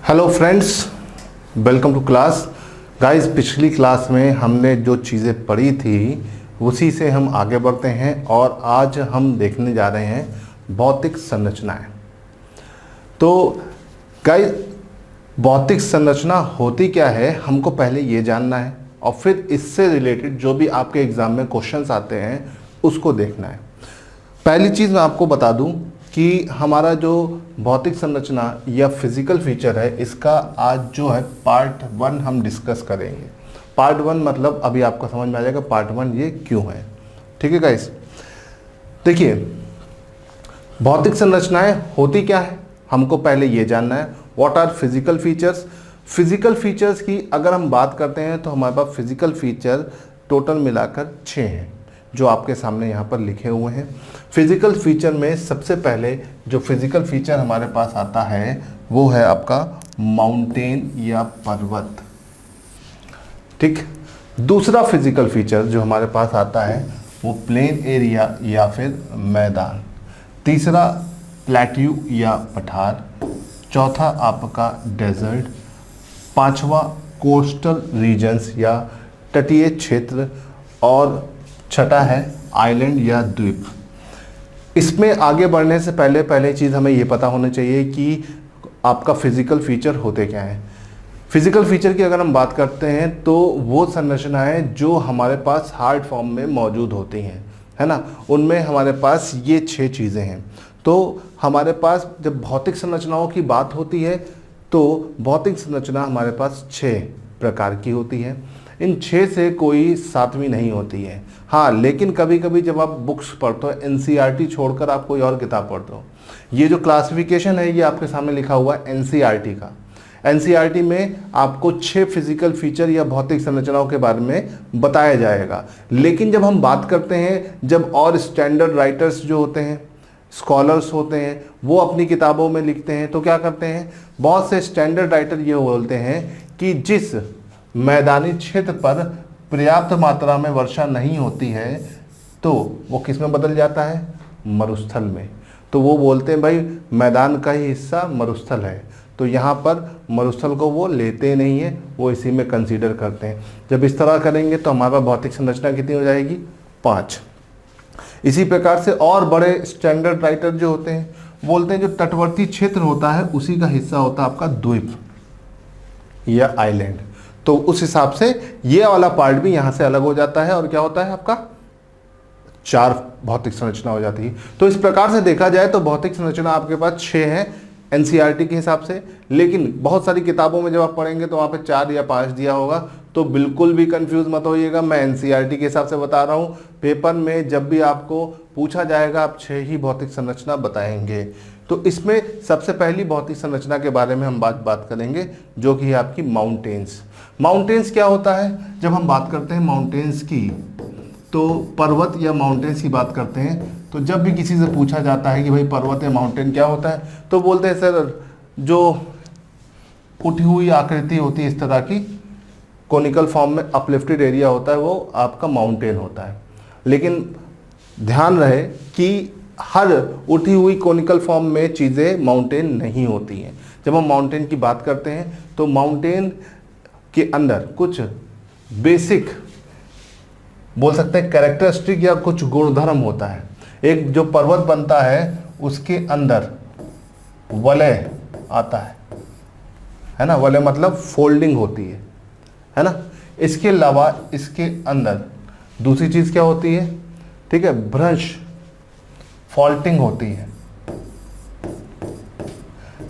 Hello friends, welcome to class. Guys, पिछली class में हमने जो चीज़ें पढ़ी थी उसी से हम आगे बढ़ते हैं और आज हम देखने जा रहे हैं भौतिक संरचनाएं। तो गाइस, भौतिक संरचना होती क्या है हमको पहले ये जानना है और फिर इससे रिलेटेड जो भी आपके एग्ज़ाम में क्वेश्चंस आते हैं उसको देखना है। पहली चीज़ मैं आपको बता दूं कि हमारा जो भौतिक संरचना या फिजिकल फीचर है इसका आज जो है पार्ट 1 हम डिस्कस करेंगे। पार्ट 1 मतलब अभी आपको समझ में आ जाएगा पार्ट 1 ये क्यों है। ठीक है गाइस, देखिए भौतिक संरचनाएं होती क्या है हमको पहले ये जानना है। What are physical features. Physical features की अगर हम बात करते हैं तो हमारे पास फिजिकल फीचर टोटल मिलाकर 6 हैं जो आपके सामने यहाँ पर लिखे हुए हैं। फिजिकल फीचर में सबसे पहले जो फिजिकल फीचर हमारे पास आता है वो है आपका माउंटेन या पर्वत। ठीक। दूसरा फिजिकल फीचर जो हमारे पास आता है वो प्लेन एरिया या फिर मैदान। तीसरा प्लेट्यू या पठार। चौथा आपका डेजर्ट। पांचवा कोस्टल रीजन्स या तटीय क्षेत्र और छठा है आइलैंड या द्वीप। इसमें आगे बढ़ने से पहले चीज़ हमें ये पता होना चाहिए कि आपका फिजिकल फीचर होते क्या हैं। फिजिकल फीचर की अगर हम बात करते हैं तो वो संरचनाएं जो हमारे पास हार्ड फॉर्म में मौजूद होती हैं, है ना, उनमें हमारे पास ये 6 चीज़ें हैं। तो हमारे पास जब भौतिक संरचनाओं की बात होती है तो भौतिक संरचना हमारे पास 6 प्रकार की होती है। इन 6 से कोई 7वीं नहीं होती है। हाँ, लेकिन कभी कभी जब आप बुक्स पढ़ते हो, एनसीईआरटी छोड़कर आप कोई और किताब पढ़ते हो, ये जो क्लासिफिकेशन है ये आपके सामने लिखा हुआ है एनसीईआरटी का। एनसीईआरटी में आपको 6 फिजिकल फीचर या भौतिक संरचनाओं के बारे में बताया जाएगा। लेकिन जब हम बात करते हैं, जब और स्टैंडर्ड राइटर्स जो होते हैं, स्कॉलर्स होते हैं, वो अपनी किताबों में लिखते हैं तो क्या करते हैं, बहुत से स्टैंडर्ड राइटर ये बोलते हैं कि जिस मैदानी क्षेत्र पर पर्याप्त मात्रा में वर्षा नहीं होती है तो वो किस में बदल जाता है, मरुस्थल में। तो वो बोलते हैं भाई मैदान का ही हिस्सा मरुस्थल है, तो यहाँ पर मरुस्थल को वो लेते नहीं है, वो इसी में कंसीडर करते हैं। जब इस तरह करेंगे तो हमारे पास भौतिक संरचना कितनी हो जाएगी, 5। इसी प्रकार से और बड़े स्टैंडर्ड राइटर जो होते हैं बोलते हैं जो तटवर्ती क्षेत्र होता है उसी का हिस्सा होता है आपका द्वीप या आइलैंड। तो उस हिसाब से ये वाला पार्ट भी यहाँ से अलग हो जाता है और क्या होता है आपका 4 भौतिक संरचना हो जाती है। तो इस प्रकार से देखा जाए तो भौतिक संरचना आपके पास 6 है एनसीईआरटी के हिसाब से, लेकिन बहुत सारी किताबों में जब आप पढ़ेंगे तो वहाँ पे 4 या 5 दिया होगा। तो बिल्कुल भी कंफ्यूज मत होइएगा, मैं एनसीईआरटी के हिसाब से बता रहा हूँ। पेपर में जब भी आपको पूछा जाएगा आप 6 ही भौतिक संरचना बताएंगे। तो इसमें सबसे पहली भौतिक संरचना के बारे में हम बात करेंगे जो कि है आपकी माउंटेन्स। माउंटेन्स क्या होता है, जब हम बात करते हैं माउंटेन्स की तो पर्वत या माउंटेन्स की बात करते हैं तो जब भी किसी से पूछा जाता है कि भाई पर्वत या माउंटेन क्या होता है तो बोलते हैं सर जो उठी हुई आकृति होती है इस तरह की कोनिकल फॉर्म में अपलिफ्टेड एरिया होता है वो आपका माउंटेन होता है। लेकिन ध्यान रहे कि हर उठी हुई कोनिकल फॉर्म में चीज़ें माउंटेन नहीं होती हैं। जब हम माउंटेन की बात करते हैं तो माउंटेन के अंदर कुछ बेसिक बोल सकते हैं कैरेक्टरिस्टिक या कुछ गुणधर्म होता है। एक जो पर्वत बनता है उसके अंदर वलय आता है ना, वलय मतलब फोल्डिंग होती है ना। इसके अलावा इसके अंदर दूसरी चीज़ क्या होती है, ठीक है, भ्रंश फॉल्टिंग होती है।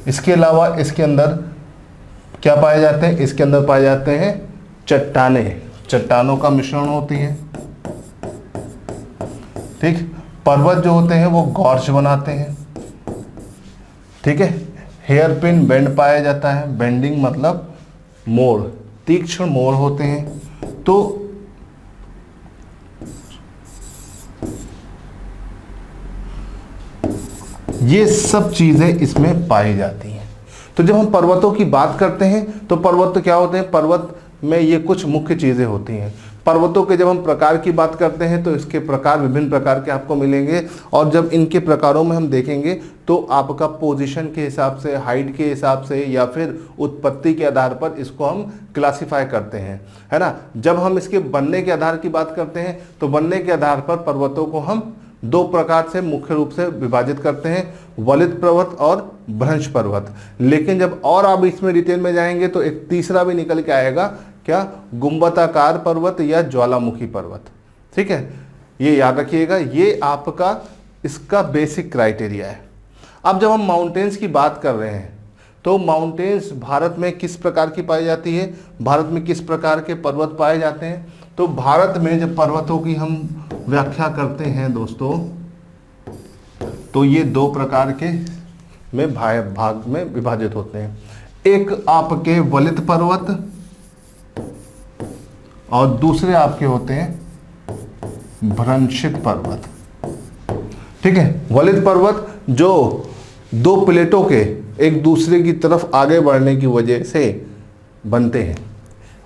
इसके अलावा इसके अंदर क्या पाए जाते हैं, इसके अंदर पाए जाते हैं चट्टानों का मिश्रण होती है। ठीक, पर्वत जो होते हैं वो गॉर्ज बनाते हैं। ठीक है, हेयर पिन बेंड पाया जाता है, बेंडिंग मतलब मोड़, तीक्ष्ण मोड़ होते हैं। तो ये सब चीजें इसमें पाई जाती हैं। तो जब हम पर्वतों की बात करते हैं तो पर्वत तो क्या होते हैं, पर्वत में ये कुछ मुख्य चीजें होती हैं। पर्वतों के जब हम प्रकार की बात करते हैं तो इसके प्रकार विभिन्न प्रकार के आपको मिलेंगे, और जब इनके प्रकारों में हम देखेंगे तो आपका पोजीशन के हिसाब से, हाइट के हिसाब से या फिर उत्पत्ति के आधार पर इसको हम क्लासिफाई करते हैं, है ना। जब हम इसके बनने के आधार की बात करते हैं तो बनने के आधार पर पर्वतों को हम दो प्रकार से मुख्य रूप से विभाजित करते हैं, वलित पर्वत और भ्रंश पर्वत। लेकिन जब और आप इसमें डिटेल में जाएंगे तो एक तीसरा भी निकल के आएगा, क्या, गुंबदाकार पर्वत या ज्वालामुखी पर्वत। ठीक है, ये याद रखिएगा, ये आपका इसका बेसिक क्राइटेरिया है। अब जब हम माउंटेन्स की बात कर रहे हैं तो माउंटेन्स भारत में किस प्रकार की पाई जाती है, भारत में किस प्रकार के पर्वत पाए जाते हैं। तो भारत में जब पर्वतों की हम व्याख्या करते हैं दोस्तों, तो ये दो प्रकार के में भाग में विभाजित होते हैं। एक आपके वलित पर्वत और दूसरे आपके होते हैं भ्रंशित पर्वत। ठीक है, वलित पर्वत जो दो प्लेटों के एक दूसरे की तरफ आगे बढ़ने की वजह से बनते हैं।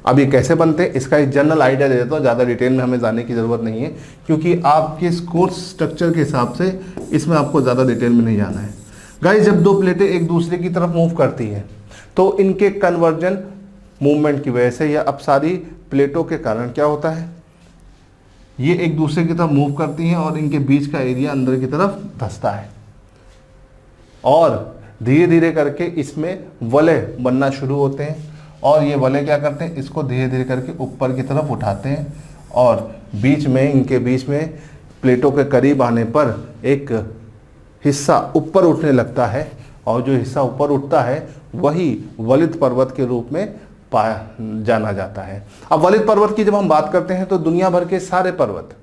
अब ये कैसे बनते हैं इसका एक जनरल आइडिया दे देता हूँ, ज़्यादा डिटेल में हमें जाने की ज़रूरत नहीं है, क्योंकि आपके कोर्स स्ट्रक्चर के हिसाब से इसमें आपको ज़्यादा डिटेल में नहीं जाना है। गाइस, जब दो प्लेटें एक दूसरे की तरफ मूव करती हैं तो इनके कन्वर्जन मूवमेंट की वजह से या अपसारी प्लेटों के कारण क्या होता है, ये एक दूसरे की तरफ मूव करती हैं और इनके बीच का एरिया अंदर की तरफ धंसता है और धीरे धीरे करके इसमें वलय बनना शुरू होते हैं, और ये वलय क्या करते हैं, इसको धीरे धीरे करके ऊपर की तरफ उठाते हैं और बीच में, इनके बीच में प्लेटों के करीब आने पर एक हिस्सा ऊपर उठने लगता है, और जो हिस्सा ऊपर उठता है वही वलित पर्वत के रूप में पाया जाना जाता है। अब वलित पर्वत की जब हम बात करते हैं तो दुनिया भर के सारे पर्वत,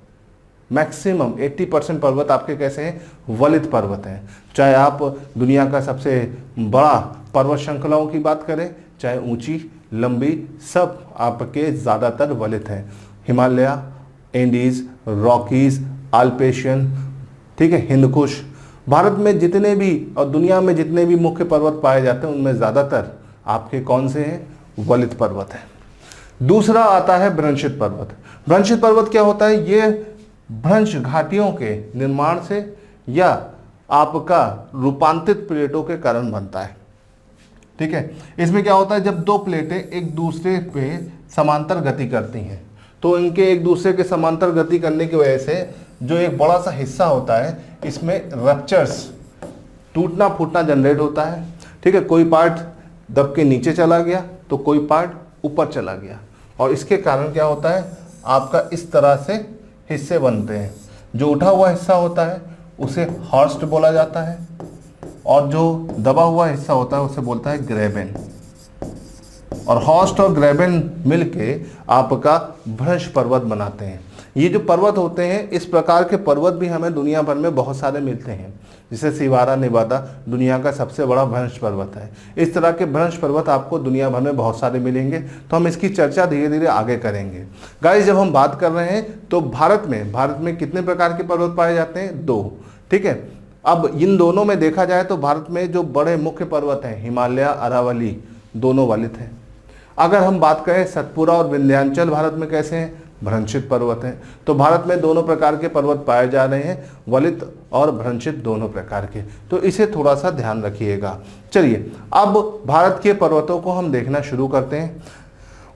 मैक्सिमम 80% पर्वत आपके कैसे हैं, वलित पर्वत हैं। चाहे आप दुनिया का सबसे बड़ा पर्वत श्रृंखलाओं की बात करें, चाहे ऊंची लंबी, सब आपके ज़्यादातर वलित हैं। हिमालय, एंडीज, रॉकीज, आल्पेशियन, ठीक है, हिंदकुश। भारत में जितने भी और दुनिया में जितने भी मुख्य पर्वत पाए जाते हैं उनमें ज़्यादातर आपके कौन से हैं, वलित पर्वत है। दूसरा आता है भ्रंशित पर्वत। भ्रंशित पर्वत क्या होता है, ये भ्रंश घाटियों के निर्माण से या आपका रूपांतरित प्लेटों के कारण बनता है। ठीक है, इसमें क्या होता है, जब दो प्लेटें एक दूसरे पे समांतर गति करती हैं तो इनके एक दूसरे के समांतर गति करने की वजह से जो एक बड़ा सा हिस्सा होता है इसमें रप्चर्स, टूटना फूटना जनरेट होता है। ठीक है, कोई पार्ट दब के नीचे चला गया तो कोई पार्ट ऊपर चला गया, और इसके कारण क्या होता है, आपका इस तरह से हिस्से बनते हैं। जो उठा हुआ हिस्सा होता है उसे हॉर्स्ट बोला जाता है, और जो दबा हुआ हिस्सा होता है उसे बोलता है ग्रेबेन। और हॉर्स्ट और ग्रेबेन मिलके आपका भ्रंश पर्वत बनाते हैं। ये जो पर्वत होते हैं, इस प्रकार के पर्वत भी हमें दुनिया भर में बहुत सारे मिलते हैं, जिसे सिवारा नेवादा दुनिया का सबसे बड़ा भ्रंश पर्वत है। इस तरह के भ्रंश पर्वत आपको दुनिया भर में बहुत सारे मिलेंगे, तो हम इसकी चर्चा धीरे धीरे आगे करेंगे। गाइस, जब हम बात कर रहे हैं तो भारत में कितने प्रकार के पर्वत पाए जाते हैं, 2। ठीक है, अब इन दोनों में देखा जाए तो भारत में जो बड़े मुख्य पर्वत हैं, हिमालय, अरावली, दोनों वलित हैं। अगर हम बात करें सतपुरा और विंध्याचल भारत में कैसे हैं, भ्रंशित पर्वत हैं। तो भारत में दोनों प्रकार के पर्वत पाए जा रहे हैं, वलित और भ्रंशित दोनों प्रकार के, तो इसे थोड़ा सा ध्यान रखिएगा। चलिए, अब भारत के पर्वतों को हम देखना शुरू करते हैं।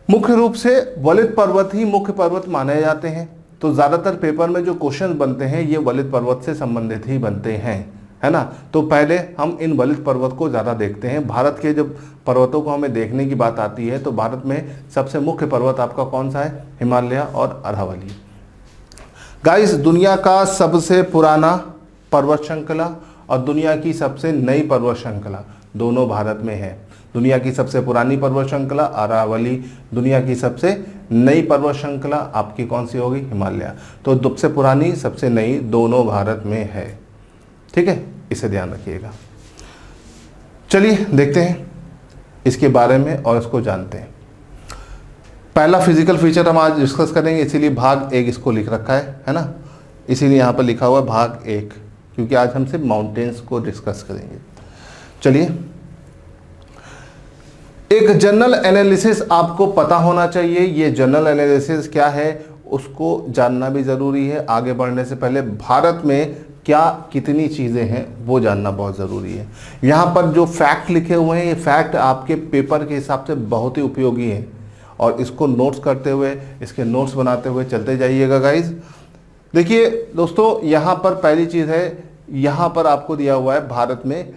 मुख्य रूप से वलित पर्वत ही मुख्य पर्वत माने जाते हैं, तो ज़्यादातर पेपर में जो क्वेश्चन बनते हैं ये वलित पर्वत से संबंधित ही बनते हैं, है ना। तो पहले हम इन वलित पर्वत को ज़्यादा देखते हैं। भारत के जब पर्वतों को हमें देखने की बात आती है तो भारत में सबसे मुख्य पर्वत आपका कौन सा है, हिमालय और अरावली। गाइस, दुनिया का सबसे पुराना पर्वत श्रृंखला और दुनिया की सबसे नई पर्वत श्रृंखला दोनों भारत में है। दुनिया की सबसे पुरानी पर्वत श्रृंखला अरावली, दुनिया की सबसे नई पर्वत श्रृंखला आपकी कौन सी होगी, हिमालय। तो सबसे पुरानी सबसे नई दोनों भारत में है। ठीक है, इसे ध्यान रखिएगा। चलिए देखते हैं इसके बारे में और इसको जानते हैं। पहला फिजिकल फीचर हम आज डिस्कस करेंगे, इसीलिए भाग 1 इसको लिख रखा है ना, इसीलिए यहाँ पर लिखा हुआ भाग 1, क्योंकि आज हम सिर्फ माउंटेन्स को डिस्कस करेंगे। चलिए, एक जनरल एनालिसिस आपको पता होना चाहिए। ये जनरल एनालिसिस क्या है उसको जानना भी ज़रूरी है। आगे बढ़ने से पहले भारत में क्या कितनी चीज़ें हैं वो जानना बहुत ज़रूरी है। यहाँ पर जो फैक्ट लिखे हुए हैं, ये फैक्ट आपके पेपर के हिसाब से बहुत ही उपयोगी हैं और इसको नोट्स करते हुए, इसके नोट्स बनाते हुए चलते जाइएगा गाइज। देखिए दोस्तों, यहाँ पर पहली चीज़ है, यहाँ पर आपको दिया हुआ है भारत में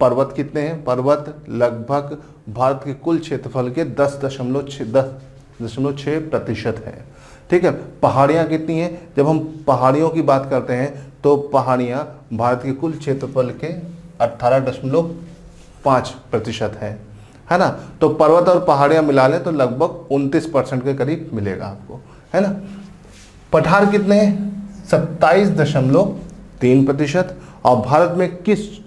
पर्वत कितने हैं। पर्वत लगभग भारत के कुल क्षेत्रफल के 10.6% है। ठीक है। पहाड़ियाँ कितनी हैं? जब हम पहाड़ियों की बात करते हैं तो पहाड़ियाँ भारत के कुल क्षेत्रफल के 18.5% है ना। तो पर्वत और पहाड़ियाँ मिला लें तो लगभग 29% के करीब मिलेगा आपको, है ना। पठार कितने हैं? 27.3%। और भारत में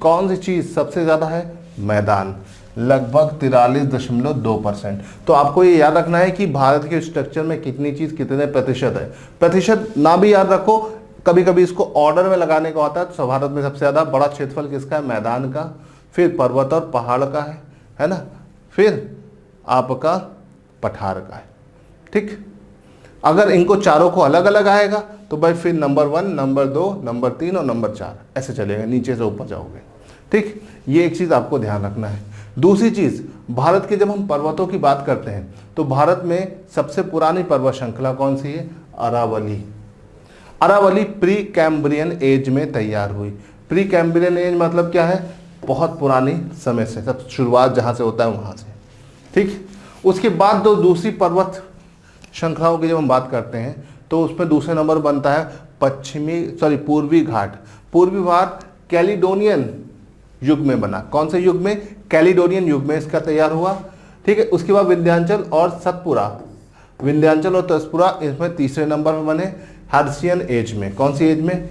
कौन सी चीज़ सबसे ज़्यादा है? मैदान, लगभग 43.2%। तो आपको ये याद रखना है कि भारत के स्ट्रक्चर में कितनी चीज़ कितने प्रतिशत है। प्रतिशत ना भी याद रखो, कभी कभी इसको ऑर्डर में लगाने का होता है। तो भारत में सबसे ज़्यादा बड़ा क्षेत्रफल किसका है? मैदान का, फिर पर्वत और पहाड़ का है ना, फिर आपका पठार का है। ठीक। अगर इनको चारों को अलग अलग आएगा तो भाई फिर नंबर 1, नंबर 2, नंबर 3 और नंबर 4 ऐसे चलेगा, नीचे से ऊपर जाओगे। ठीक। ये एक चीज़ आपको ध्यान रखना है। दूसरी चीज़, भारत के जब हम पर्वतों की बात करते हैं तो भारत में सबसे पुरानी पर्वत श्रृंखला कौन सी है? Aravalli. Aravalli pre Cambrian age में तैयार हुई। प्री कैम्ब्रियन एज मतलब क्या है? बहुत पुरानी समय से, सब शुरुआत जहाँ से होता है वहाँ से। ठीक। उसके बाद दूसरी पर्वत श्रृंखलाओं की जब हम बात करते हैं तो उसमें दूसरे नंबर बनता है पूर्वी घाट। पूर्वी घाट कैलिडोनियन युग में बना। कौन से युग में? कैलिडोनियन युग में इसका तैयार हुआ। ठीक है। उसके बाद विंध्याचल और सतपुरा, विंध्याचल और सतपुरा इसमें तीसरे नंबर पर बने हर्शियन एज में। कौन सी एज में?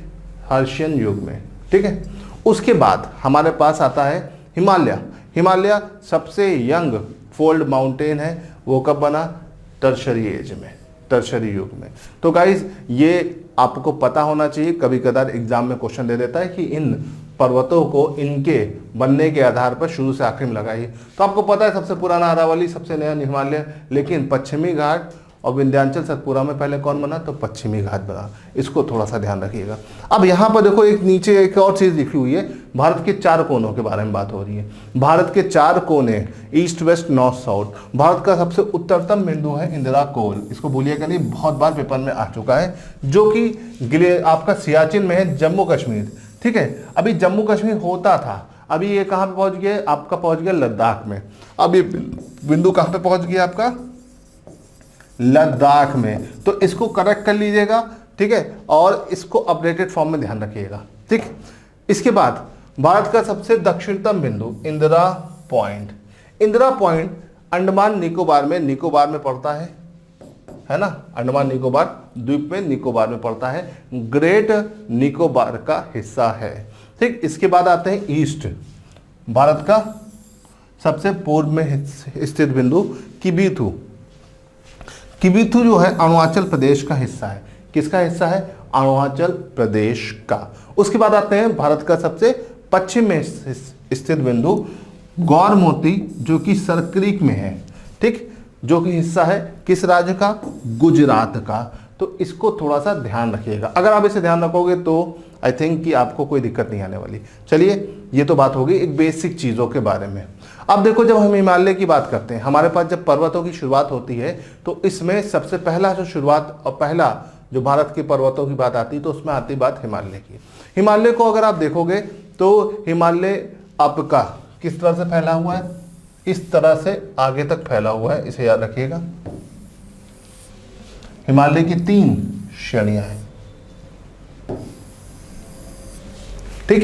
हर्शियन युग में। ठीक है। उसके बाद हमारे पास आता है हिमालय। हिमालय सबसे यंग फोल्ड माउंटेन है। वो कब बना? टर्शरी एज में, टर्शरी युग में। तो गाइज ये आपको पता होना चाहिए। कभी कदार एग्जाम में क्वेश्चन दे देता है कि इन पर्वतों को इनके बनने के आधार पर शुरू से आखिर में लगाइए। तो आपको पता है सबसे पुराना अरावली, सबसे नया हिमालय, लेकिन पश्चिमी घाट और विंध्याचल सतपुरा में पहले कौन बना? तो पश्चिमी घाट बना। इसको थोड़ा सा ध्यान रखिएगा। अब यहाँ पर देखो, एक नीचे एक और चीज़ लिखी हुई है, भारत के 4 कोनों के बारे में बात हो रही है। भारत के 4 कोने, east west north south. Bharat का सबसे उत्तरतम बिंदु है इंदिरा कोल। इसको भूलिएगा नहीं, बहुत बार पेपर में आ चुका है, जो कि आपका सियाचिन में है, जम्मू कश्मीर। ठीक है। अभी जम्मू कश्मीर होता था, अभी ये कहाँ पे पहुँच गया? आपका पहुँच गया लद्दाख में। अब ये बिंदु कहाँ पे पहुँच गया? आपका लद्दाख में। तो इसको करेक्ट कर लीजिएगा। ठीक है। और इसको अपडेटेड फॉर्म में ध्यान रखिएगा। ठीक। इसके बाद भारत का सबसे दक्षिणतम बिंदु इंदिरा पॉइंट। इंदिरा पॉइंट अंडमान निकोबार में पड़ता है ना। अंडमान निकोबार द्वीप में, निकोबार में पड़ता है, ग्रेट निकोबार का हिस्सा है। ठीक। इसके बाद आते हैं ईस्ट। भारत का सबसे पूर्व में स्थित बिंदु किबिथु। किबिथु जो है अरुणाचल प्रदेश का हिस्सा है। किसका हिस्सा है? अरुणाचल प्रदेश का। उसके बाद आते हैं भारत का सबसे पश्चिम में स्थित बिंदु गौरमोती, जो कि सरक्रीक में है। ठीक। जो कि हिस्सा है किस राज्य का? गुजरात का। तो इसको थोड़ा सा ध्यान रखिएगा। अगर आप इसे ध्यान रखोगे तो आई थिंक कि आपको कोई दिक्कत नहीं आने वाली। चलिए, ये तो बात होगी एक बेसिक चीज़ों के बारे में। अब देखो, जब हम हिमालय की बात करते हैं, हमारे पास जब पर्वतों की शुरुआत होती है तो इसमें सबसे पहला जो शुरुआत और पहला जो भारत के पर्वतों की बात आती है तो उसमें आती बात हिमालय की। हिमालय को अगर आप देखोगे तो हिमालय आपका किस तरह से फैला हुआ है? इस तरह से आगे तक फैला हुआ है, इसे याद रखिएगा। हिमालय की 3 श्रेणियां हैं। ठीक।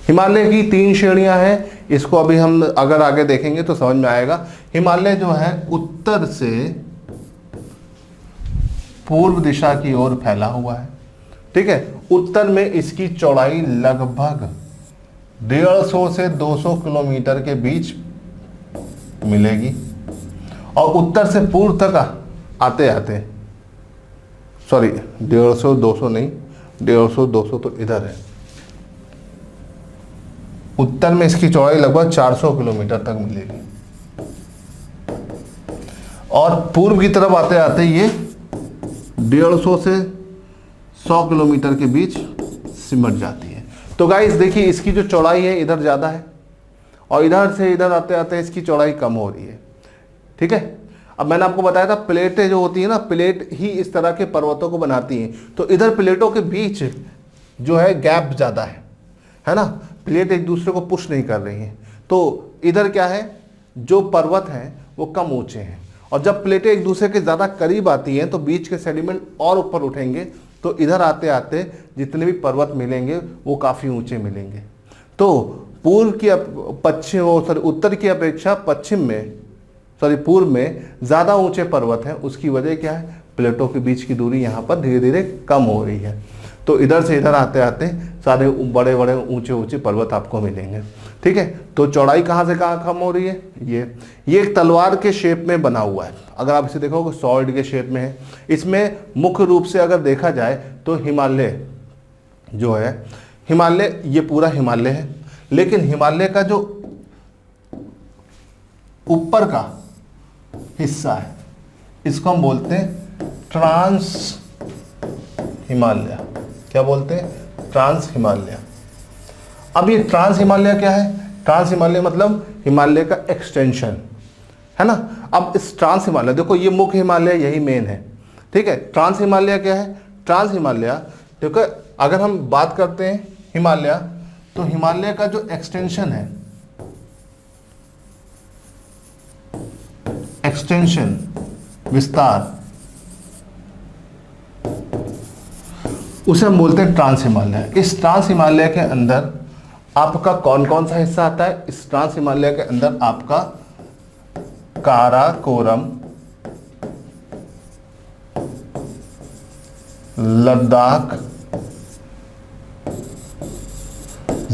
हिमालय की 3 श्रेणियां हैं। इसको अभी हम अगर आगे देखेंगे तो समझ में आएगा। हिमालय जो है उत्तर से पूर्व दिशा की ओर फैला हुआ है। ठीक है। उत्तर में इसकी चौड़ाई लगभग 150 से 200 किलोमीटर के बीच मिलेगी। और उत्तर से पूर्व तक आते आते, सॉरी 150 200 नहीं, 150 200 तो इधर है। उत्तर में इसकी चौड़ाई लगभग 400 किलोमीटर तक मिलेगी। और पूर्व की तरफ आते आते ये 150 से 100 किलोमीटर के बीच सिमट जाती है। तो गाइस देखिए, इसकी जो चौड़ाई है इधर ज़्यादा है और इधर से इधर आते आते इसकी चौड़ाई कम हो रही है। ठीक है, अब मैंने आपको बताया था प्लेटें जो होती है ना, प्लेट ही इस तरह के पर्वतों को बनाती हैं। तो इधर प्लेटों के बीच जो है गैप ज़्यादा है ना, प्लेट एक दूसरे को पुश नहीं कर रही हैं। तो इधर क्या है, जो पर्वत हैं वो कम ऊंचे हैं, और जब प्लेटें एक दूसरे के ज़्यादा करीब आती हैं तो बीच के सेडिमेंट और ऊपर उठेंगे, तो इधर आते आते जितने भी पर्वत मिलेंगे वो काफ़ी ऊंचे मिलेंगे। तो पूर्व की उत्तर की अपेक्षा पूर्व में ज़्यादा ऊंचे पर्वत हैं। उसकी वजह क्या है, प्लेटों के बीच की दूरी यहाँ पर धीरे धीरे कम हो रही है। तो इधर से इधर आते आते सारे बड़े बड़े ऊंचे ऊंचे पर्वत आपको मिलेंगे। ठीक है, तो चौड़ाई कहाँ से कहाँ कम हो रही है, ये एक तलवार के शेप में बना हुआ है। अगर आप इसे देखोगे सॉर्ड के शेप में है। इसमें मुख्य रूप से अगर देखा जाए तो हिमालय जो है, हिमालय ये पूरा हिमालय है, लेकिन हिमालय का जो ऊपर का हिस्सा है इसको हम बोलते हैं ट्रांस हिमालय। क्या बोलते हैं, ट्रांस हिमालय। अब ये ट्रांस हिमालय क्या है, ट्रांस हिमालय मतलब हिमालय का एक्सटेंशन है ना। अब इस ट्रांस हिमालय देखो, ये मुख्य हिमालय यही मेन है। ठीक है, ट्रांस हिमालय क्या है, ट्रांस हिमालय देखो, अगर हम बात करते हैं हिमालय, तो हिमालय का जो एक्सटेंशन है, एक्सटेंशन विस्तार, उसे हम बोलते हैं ट्रांस हिमालय। इस ट्रांस हिमालय के अंदर आपका कौन कौन सा हिस्सा आता है, इस ट्रांस हिमालय के अंदर आपका काराकोरम, लद्दाख,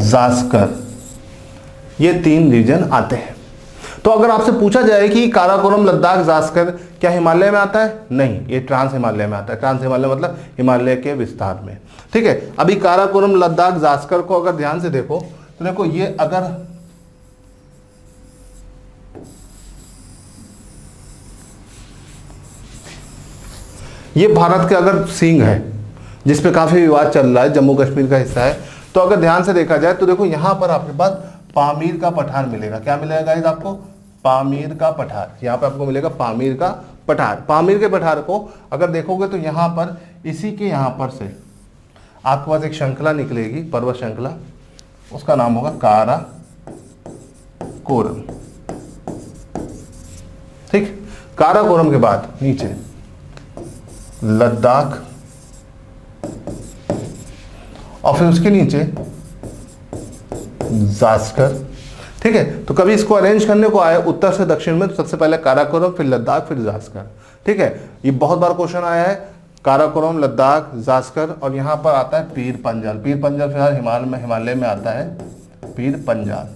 जास्कर, ये 3 रीजन आते हैं। तो अगर आपसे पूछा जाए कि काराकोरम, लद्दाख, जास्कर क्या हिमालय में आता है, नहीं, ये ट्रांस हिमालय में आता है। ट्रांस हिमालय मतलब हिमालय के विस्तार में। ठीक है, अभी काराकोरम, लद्दाख, जास्कर को अगर ध्यान से देखो तो देखो, ये अगर ये भारत के अगर सींग है जिस पे काफी विवाद चल रहा है, जम्मू कश्मीर का हिस्सा है, तो अगर ध्यान से देखा जाए तो देखो यहां पर आपके पास पामीर का पठार मिलेगा। क्या मिलेगा गाइस आपको, पामीर का पठार। यहाँ पे आपको मिलेगा पामीर का पठार। पामीर के पठार को अगर देखोगे तो यहाँ पर इसी के यहाँ पर से आपके पास एक श्रृंखला निकलेगी, पर्वत श्रृंखला, उसका नाम होगा काराकोरम। ठीक, काराकोरम के बाद नीचे लद्दाख और फिर उसके नीचे जास्कर। ठीक है, तो कभी इसको अरेंज करने को आए उत्तर से दक्षिण में, तो सबसे पहले काराकोरम, फिर लद्दाख, फिर जास्कर। ठीक है, ये बहुत बार क्वेश्चन आया है, काराकोरम, लद्दाख, जास्कर, और यहाँ पर आता है पीर पंजाल। पीर पंजाल फिलहाल हिमालय में आता है, पीर पंजाल।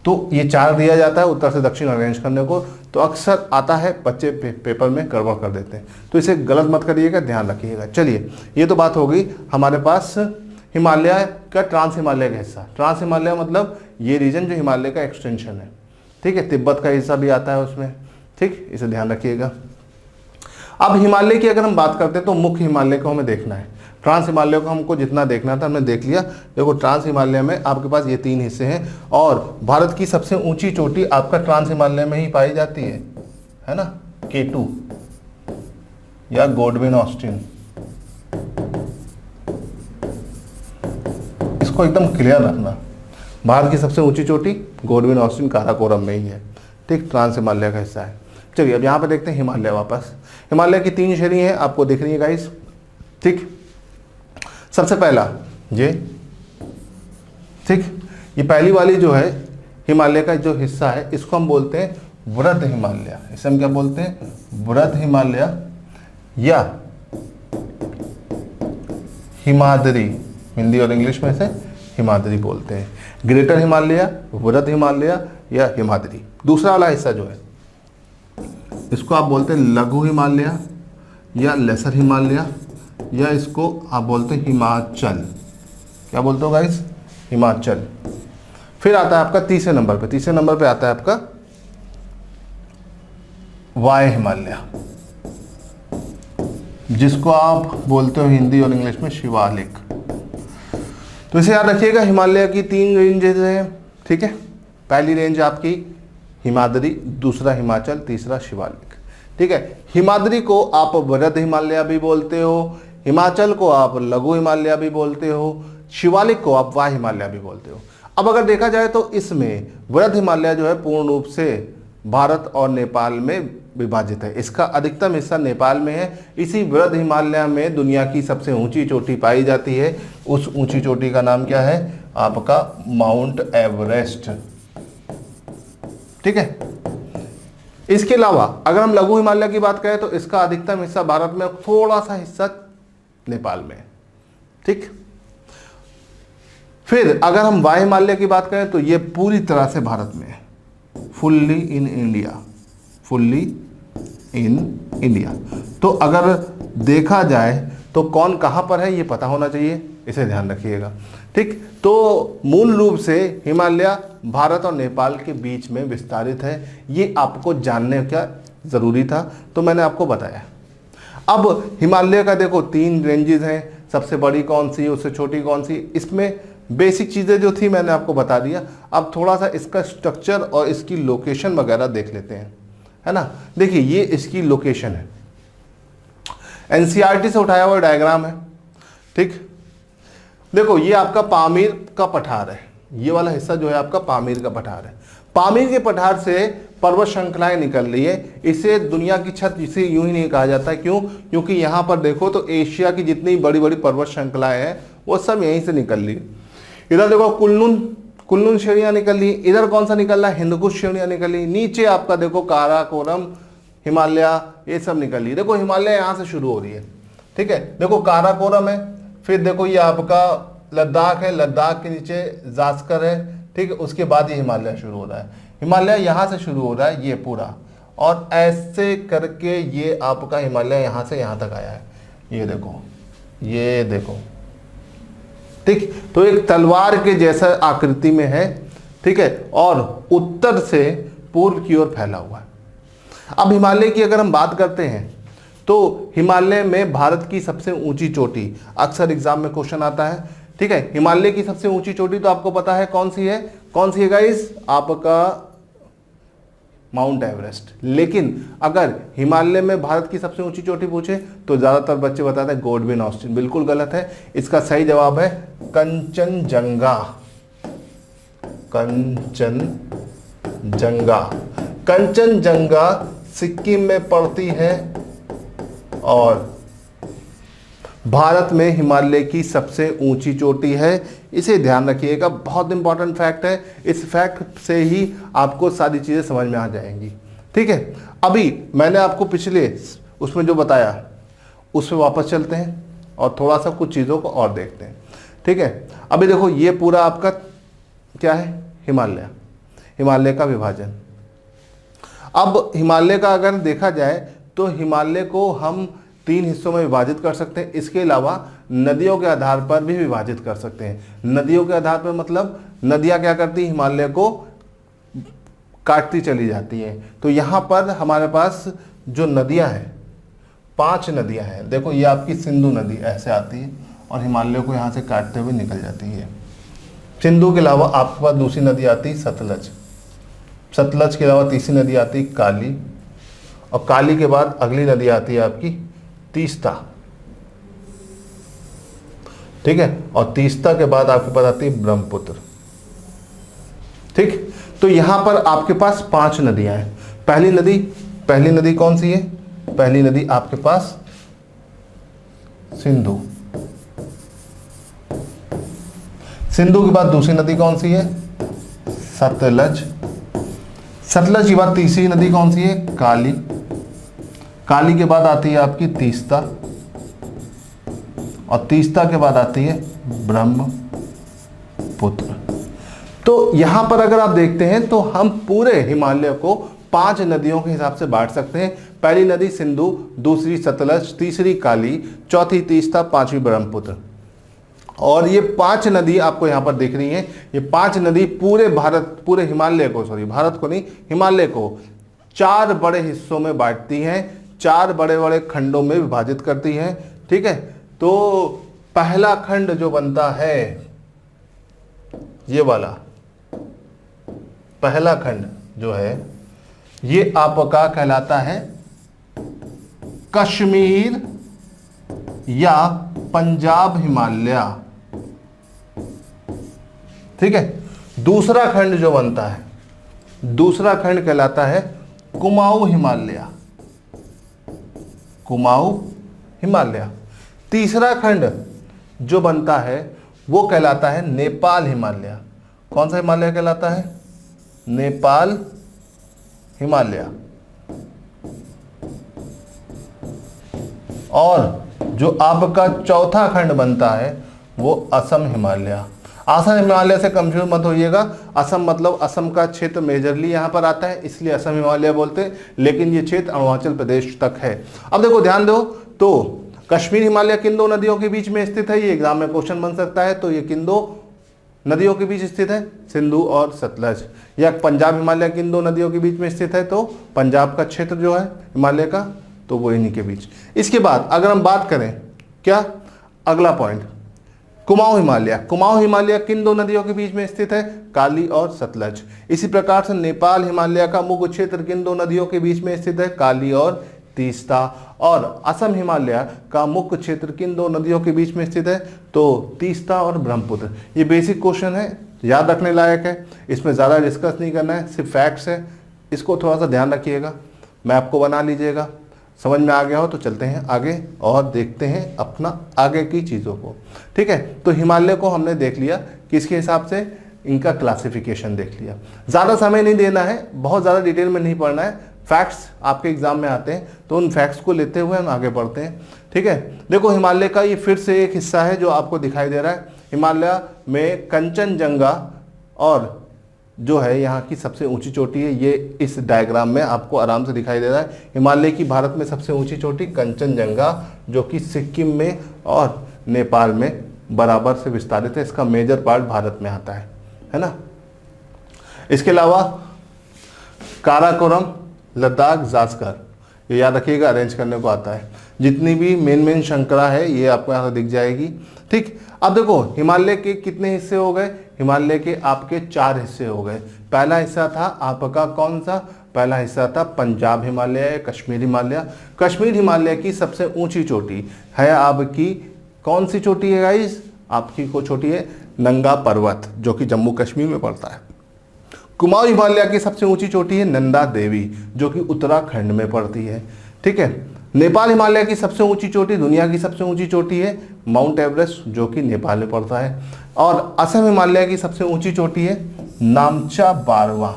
तो ये 4 दिया जाता है उत्तर से दक्षिण अरेंज करने को। तो अक्सर आता है, बच्चे पेपर में गड़बड़ कर देते हैं, तो इसे गलत मत करिएगा, ध्यान रखिएगा। चलिए, ये तो बात हो गई हमारे पास हिमालय का, ट्रांस हिमालय का हिस्सा। ट्रांस हिमालय मतलब ये रीजन जो हिमालय का एक्सटेंशन है। ठीक है, तिब्बत का हिस्सा भी आता है उसमें। ठीक, इसे ध्यान रखिएगा। अब हिमालय की अगर हम बात करते हैं तो मुख्य हिमालय को हमें देखना है। ट्रांस हिमालय को हमको जितना देखना था हमने देख लिया। देखो, ट्रांस हिमालय में आपके पास ये 3 हिस्से हैं, और भारत की सबसे ऊंची चोटी आपका ट्रांस हिमालय में ही पाई जाती है ना, K2 या गोडविन ऑस्टिन। इसको एकदम क्लियर रखना, भारत की सबसे ऊंची चोटी गोडविन ऑस्टिन काराकोरम में ही है। ठीक, ट्रांस हिमालय का हिस्सा है। चलिए, अब यहाँ पे देखते हैं हिमालय वापस। हिमालय की 3 श्रेणी है, आपको दिख रही है गाइस। ठीक, सबसे पहला ये, ठीक, ये पहली वाली जो है हिमालय का जो हिस्सा है, इसको हम बोलते हैं वृद्ध हिमालय। इसे हम क्या बोलते हैं, वृद्ध हिमालय या हिमाद्री। हिंदी और इंग्लिश में से हिमाद्री बोलते हैं। ग्रेटर हिमालय, वृद्ध हिमालय या हिमाद्री। दूसरा वाला हिस्सा जो है इसको आप बोलते हैं लघु हिमालय या लेसर हिमालय, या इसको आप बोलते हैं हिमाचल। क्या बोलते हो गाइस, हिमाचल। फिर आता है आपका तीसरे नंबर पे आता है आपका वाय हिमालय। जिसको आप बोलते हो हिंदी और इंग्लिश में शिवालिक। तो इसे याद रखिएगा, हिमालय की 3 रेंजेस हैं, ठीक है। पहली रेंज आपकी हिमाद्री, दूसरा हिमाचल, तीसरा शिवालिक, ठीक है। हिमाद्री को आप वृहद हिमालय भी बोलते हो, हिमाचल को आप लघु हिमालय भी बोलते हो, शिवालिक को आप वाह हिमालय भी बोलते हो। अब अगर देखा जाए तो इसमें वृहद हिमालय जो है पूर्ण रूप से भारत और नेपाल में विभाजित है। इसका अधिकतम हिस्सा नेपाल में है। इसी वृहद हिमालय में दुनिया की सबसे ऊंची चोटी पाई जाती है। उस ऊंची चोटी का नाम क्या है? आपका माउंट एवरेस्ट, ठीक है। इसके अलावा अगर हम लघु हिमालय की बात करें तो इसका अधिकतम हिस्सा भारत में, थोड़ा सा हिस्सा नेपाल में, ठीक। फिर अगर हम वायु हिमालय की बात करें तो ये पूरी तरह से भारत में है, fully in India, fully in India. तो अगर देखा जाए तो कौन कहां पर है ये पता होना चाहिए, इसे ध्यान रखिएगा, ठीक। तो मूल रूप से हिमालय भारत और नेपाल के बीच में विस्तारित है। ये आपको जानने का जरूरी था, तो मैंने आपको बताया। अब हिमालय का देखो 3 रेंजेस हैं, सबसे बड़ी कौन सी है, उससे छोटी कौन सी। इसमें बेसिक चीज़ें जो थी मैंने आपको बता दिया। अब थोड़ा सा इसका स्ट्रक्चर और इसकी लोकेशन वगैरह देख लेते हैं, है ना। देखिए ये इसकी लोकेशन है, एनसीईआरटी से उठाया हुआ डायग्राम है, ठीक। देखो ये आपका पामीर का पठार है, ये वाला हिस्सा जो है आपका पामीर का पठार है। पामीर के पठार से पर्वत श्रृंखलाएं निकल रही है। इसे दुनिया की छत इसे यूं ही नहीं कहा जाता, क्यों? क्योंकि यहाँ पर देखो तो एशिया की जितनी बड़ी बड़ी पर्वत श्रृंखलाएं हैं वो सब यहीं से निकल रही है। इधर देखो कुल्लून श्रेणियां निकल रही, इधर कौन सा निकल रहा है? हिंदकुश श्रेणियां निकल रही, नीचे आपका देखो काराकोरम हिमालय, ये सब निकल रही। देखो हिमालय यहाँ से शुरू हो रही है, ठीक है। देखो काराकोरम है, फिर देखो ये आपका लद्दाख है, लद्दाख के नीचे जास्कर है, ठीक है। उसके बाद ये हिमालय शुरू हो रहा है। हिमालय यहाँ से शुरू हो रहा है ये पूरा, और ऐसे करके ये आपका हिमालय यहाँ से यहाँ तक आया है। ये देखो, ठीक। तो एक तलवार के जैसा आकृति में है, ठीक है, और उत्तर से पूर्व की ओर फैला हुआ है। अब हिमालय की अगर हम बात करते हैं तो हिमालय में भारत की सबसे ऊंची चोटी, अक्सर एग्जाम में क्वेश्चन आता है, ठीक है। हिमालय की सबसे ऊंची चोटी तो आपको पता है कौन सी है गाइस? आपका माउंट एवरेस्ट। लेकिन अगर हिमालय में भारत की सबसे ऊंची चोटी पूछे तो ज्यादातर बच्चे बताते हैं गॉडविन ऑस्टिन। बिल्कुल गलत है। इसका सही जवाब है कंचनजंगा। कंचनजंगा सिक्किम में पड़ती है और भारत में हिमालय की सबसे ऊंची चोटी है। इसे ध्यान रखिएगा, बहुत इंपॉर्टेंट फैक्ट है। इस फैक्ट से ही आपको सारी चीज़ें समझ में आ जाएंगी, ठीक है। अभी मैंने आपको पिछले उसमें जो बताया उस पर वापस चलते हैं और थोड़ा सा कुछ चीज़ों को और देखते हैं, ठीक है। अभी देखो ये पूरा आपका क्या है? हिमालय का विभाजन। अब हिमालय का अगर देखा जाए तो हिमालय को हम 3 हिस्सों में विभाजित कर सकते हैं। इसके अलावा नदियों के आधार पर भी विभाजित कर सकते हैं। नदियों के आधार पर मतलब नदियां क्या करती हैं? हिमालय को काटती चली जाती हैं। तो यहाँ पर हमारे पास जो नदियां हैं, 5 नदियां हैं। देखो ये आपकी सिंधु नदी ऐसे आती है और हिमालय को यहाँ से काटते हुए निकल जाती है। सिंधु के अलावा आपके पास दूसरी नदी आती है सतलज। सतलज के अलावा तीसरी नदी आती है काली, और काली के बाद अगली नदी आती है आपकी तीस्ता, ठीक है। और तीस्ता के बाद आपके पास आती है ब्रह्मपुत्र, ठीक। तो यहां पर आपके पास 5 नदियां हैं। पहली नदी कौन सी है? पहली नदी आपके पास सिंधु। सिंधु के बाद दूसरी नदी कौन सी है? सतलज। सतलज के बाद तीसरी नदी कौन सी है? काली। काली के बाद आती है आपकी तीस्ता, और तीस्ता के बाद आती है ब्रह्मपुत्र। तो यहां पर अगर आप देखते हैं तो हम पूरे हिमालय को 5 नदियों के हिसाब से बांट सकते हैं। पहली नदी सिंधु, दूसरी सतलज, तीसरी काली, चौथी तीस्ता, 5वीं ब्रह्मपुत्र। और ये 5 नदी आपको यहाँ पर दिख रही हैं। ये 5 नदी पूरे हिमालय को, सॉरी भारत को नहीं, हिमालय को 4 बड़े हिस्सों में बांटती हैं। 4 बड़े बड़े खंडों में विभाजित करती है। ठीक है, तो पहला खंड जो बनता है ये वाला पहला खंड जो है ये आपका कहलाता है कश्मीर या पंजाब हिमालय। ठीक है, दूसरा खंड जो बनता है, दूसरा खंड कहलाता है कुमाऊं हिमालय, कुमाऊं हिमालय। तीसरा खंड जो बनता है वो कहलाता है नेपाल हिमालय। कौन सा हिमालय कहलाता है? नेपाल हिमालय। और जो आपका चौथा खंड बनता है वो असम हिमालय। असम हिमालय से कंफ्यूज मत होइएगा, असम मतलब असम का क्षेत्र मेजरली यहाँ पर आता है, इसलिए असम हिमालय बोलते हैं, लेकिन ये क्षेत्र अरुणाचल प्रदेश तक है। अब देखो ध्यान दो, तो कश्मीर हिमालय किन दो नदियों के बीच में स्थित है? ये एग्जाम में क्वेश्चन बन सकता है। तो ये किन दो नदियों के बीच स्थित है? सिंधु और सतलज। या पंजाब हिमालय किन दो नदियों के बीच में स्थित है? तो पंजाब का क्षेत्र जो है हिमालय का, तो वो इन्हीं के बीच। इसके बाद अगर हम बात करें क्या, अगला पॉइंट कुमाऊं हिमालय। कुमाऊं हिमालय किन दो नदियों के बीच में स्थित है? काली और सतलज। इसी प्रकार से नेपाल हिमालय का मुख्य क्षेत्र किन दो नदियों के बीच में स्थित है? काली और तीस्ता। और असम हिमालय का मुख्य क्षेत्र किन दो नदियों के बीच में स्थित है? तो तीस्ता और ब्रह्मपुत्र। ये बेसिक क्वेश्चन है, याद रखने लायक है, इसमें ज़्यादा डिस्कस नहीं करना है, सिर्फ फैक्ट्स है, इसको थोड़ा सा ध्यान रखिएगा, मैप को बना लीजिएगा। समझ में आ गया हो तो चलते हैं आगे और देखते हैं अपना आगे की चीज़ों को। ठीक है, तो हिमालय को हमने देख लिया, किसके हिसाब से? इनका क्लासिफिकेशन देख लिया। ज़्यादा समय नहीं देना है, बहुत ज़्यादा डिटेल में नहीं पढ़ना है, फैक्ट्स आपके एग्जाम में आते हैं तो उन फैक्ट्स को लेते हुए हम आगे बढ़ते हैं। ठीक है, देखो हिमालय का ये फिर से एक हिस्सा है जो आपको दिखाई दे रहा है। हिमालय में कंचनजंगा और जो है यहाँ की सबसे ऊंची चोटी है, ये इस डायग्राम में आपको आराम से दिखाई दे रहा है। हिमालय की भारत में सबसे ऊंची चोटी कंचनजंगा, जो कि सिक्किम में और नेपाल में बराबर से विस्तारित है। इसका मेजर पार्ट भारत में आता है ना। इसके अलावा काराकोरम, लद्दाख, जास्कर, ये याद रखिएगा, अरेंज करने को आता है। जितनी भी मेन श्रृंखला है ये आपको यहाँ दिख जाएगी। ठीक, अब देखो हिमालय के कितने हिस्से हो गए? हिमालय के आपके 4 हिस्से हो गए। पहला हिस्सा था आपका कौन सा? पहला हिस्सा था पंजाब हिमालय, कश्मीर हिमालय। कश्मीर हिमालय की सबसे ऊंची चोटी है आपकी कौन सी चोटी है गाइस? आपकी को चोटी है नंगा पर्वत, जो कि जम्मू कश्मीर में पड़ता है। कुमाऊं हिमालय की सबसे ऊंची चोटी है नंदा देवी, जो कि उत्तराखंड में पड़ती है। ठीक है, नेपाल हिमालय की सबसे ऊंची चोटी, दुनिया की सबसे ऊंची चोटी है माउंट एवरेस्ट, जो कि नेपाल में पड़ता है। और असम हिमालय की सबसे ऊंची चोटी है नामचा बारवा,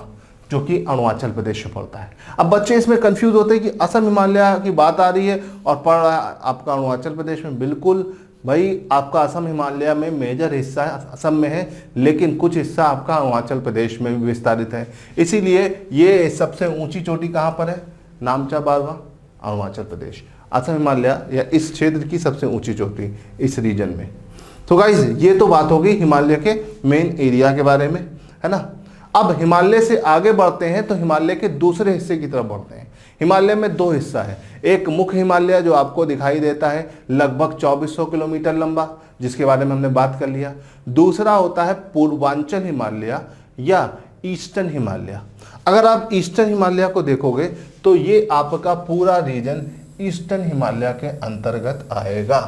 जो कि अरुणाचल प्रदेश में पड़ता है। अब बच्चे इसमें कंफ्यूज होते हैं कि असम हिमालय की बात आ रही है और पड़ रहा है आपका अरुणाचल प्रदेश में। बिल्कुल भाई, आपका असम हिमालय में मेजर हिस्सा असम में है, लेकिन कुछ हिस्सा आपका अरुणाचल प्रदेश में भी विस्तारित है। इसीलिए ये सबसे ऊंची चोटी कहाँ पर है? नामचा बारवा, अरुणाचल प्रदेश। असम हिमालय या इस क्षेत्र की सबसे ऊंची चोटी इस रीजन में। तो गाइस ये तो बात होगी हिमालय के मेन एरिया के बारे में, है ना। अब हिमालय से आगे बढ़ते हैं तो हिमालय के दूसरे हिस्से की तरफ बढ़ते हैं। हिमालय में 2 हिस्सा है, एक मुख्य हिमालय जो आपको दिखाई देता है लगभग 2400 किलोमीटर लंबा, जिसके बारे में हमने बात कर लिया। दूसरा होता है पूर्वांचल हिमालय या ईस्टर्न हिमालय। अगर आप ईस्टर्न हिमालय को देखोगे तो ये आपका पूरा रीजन ईस्टर्न हिमालय के अंतर्गत आएगा।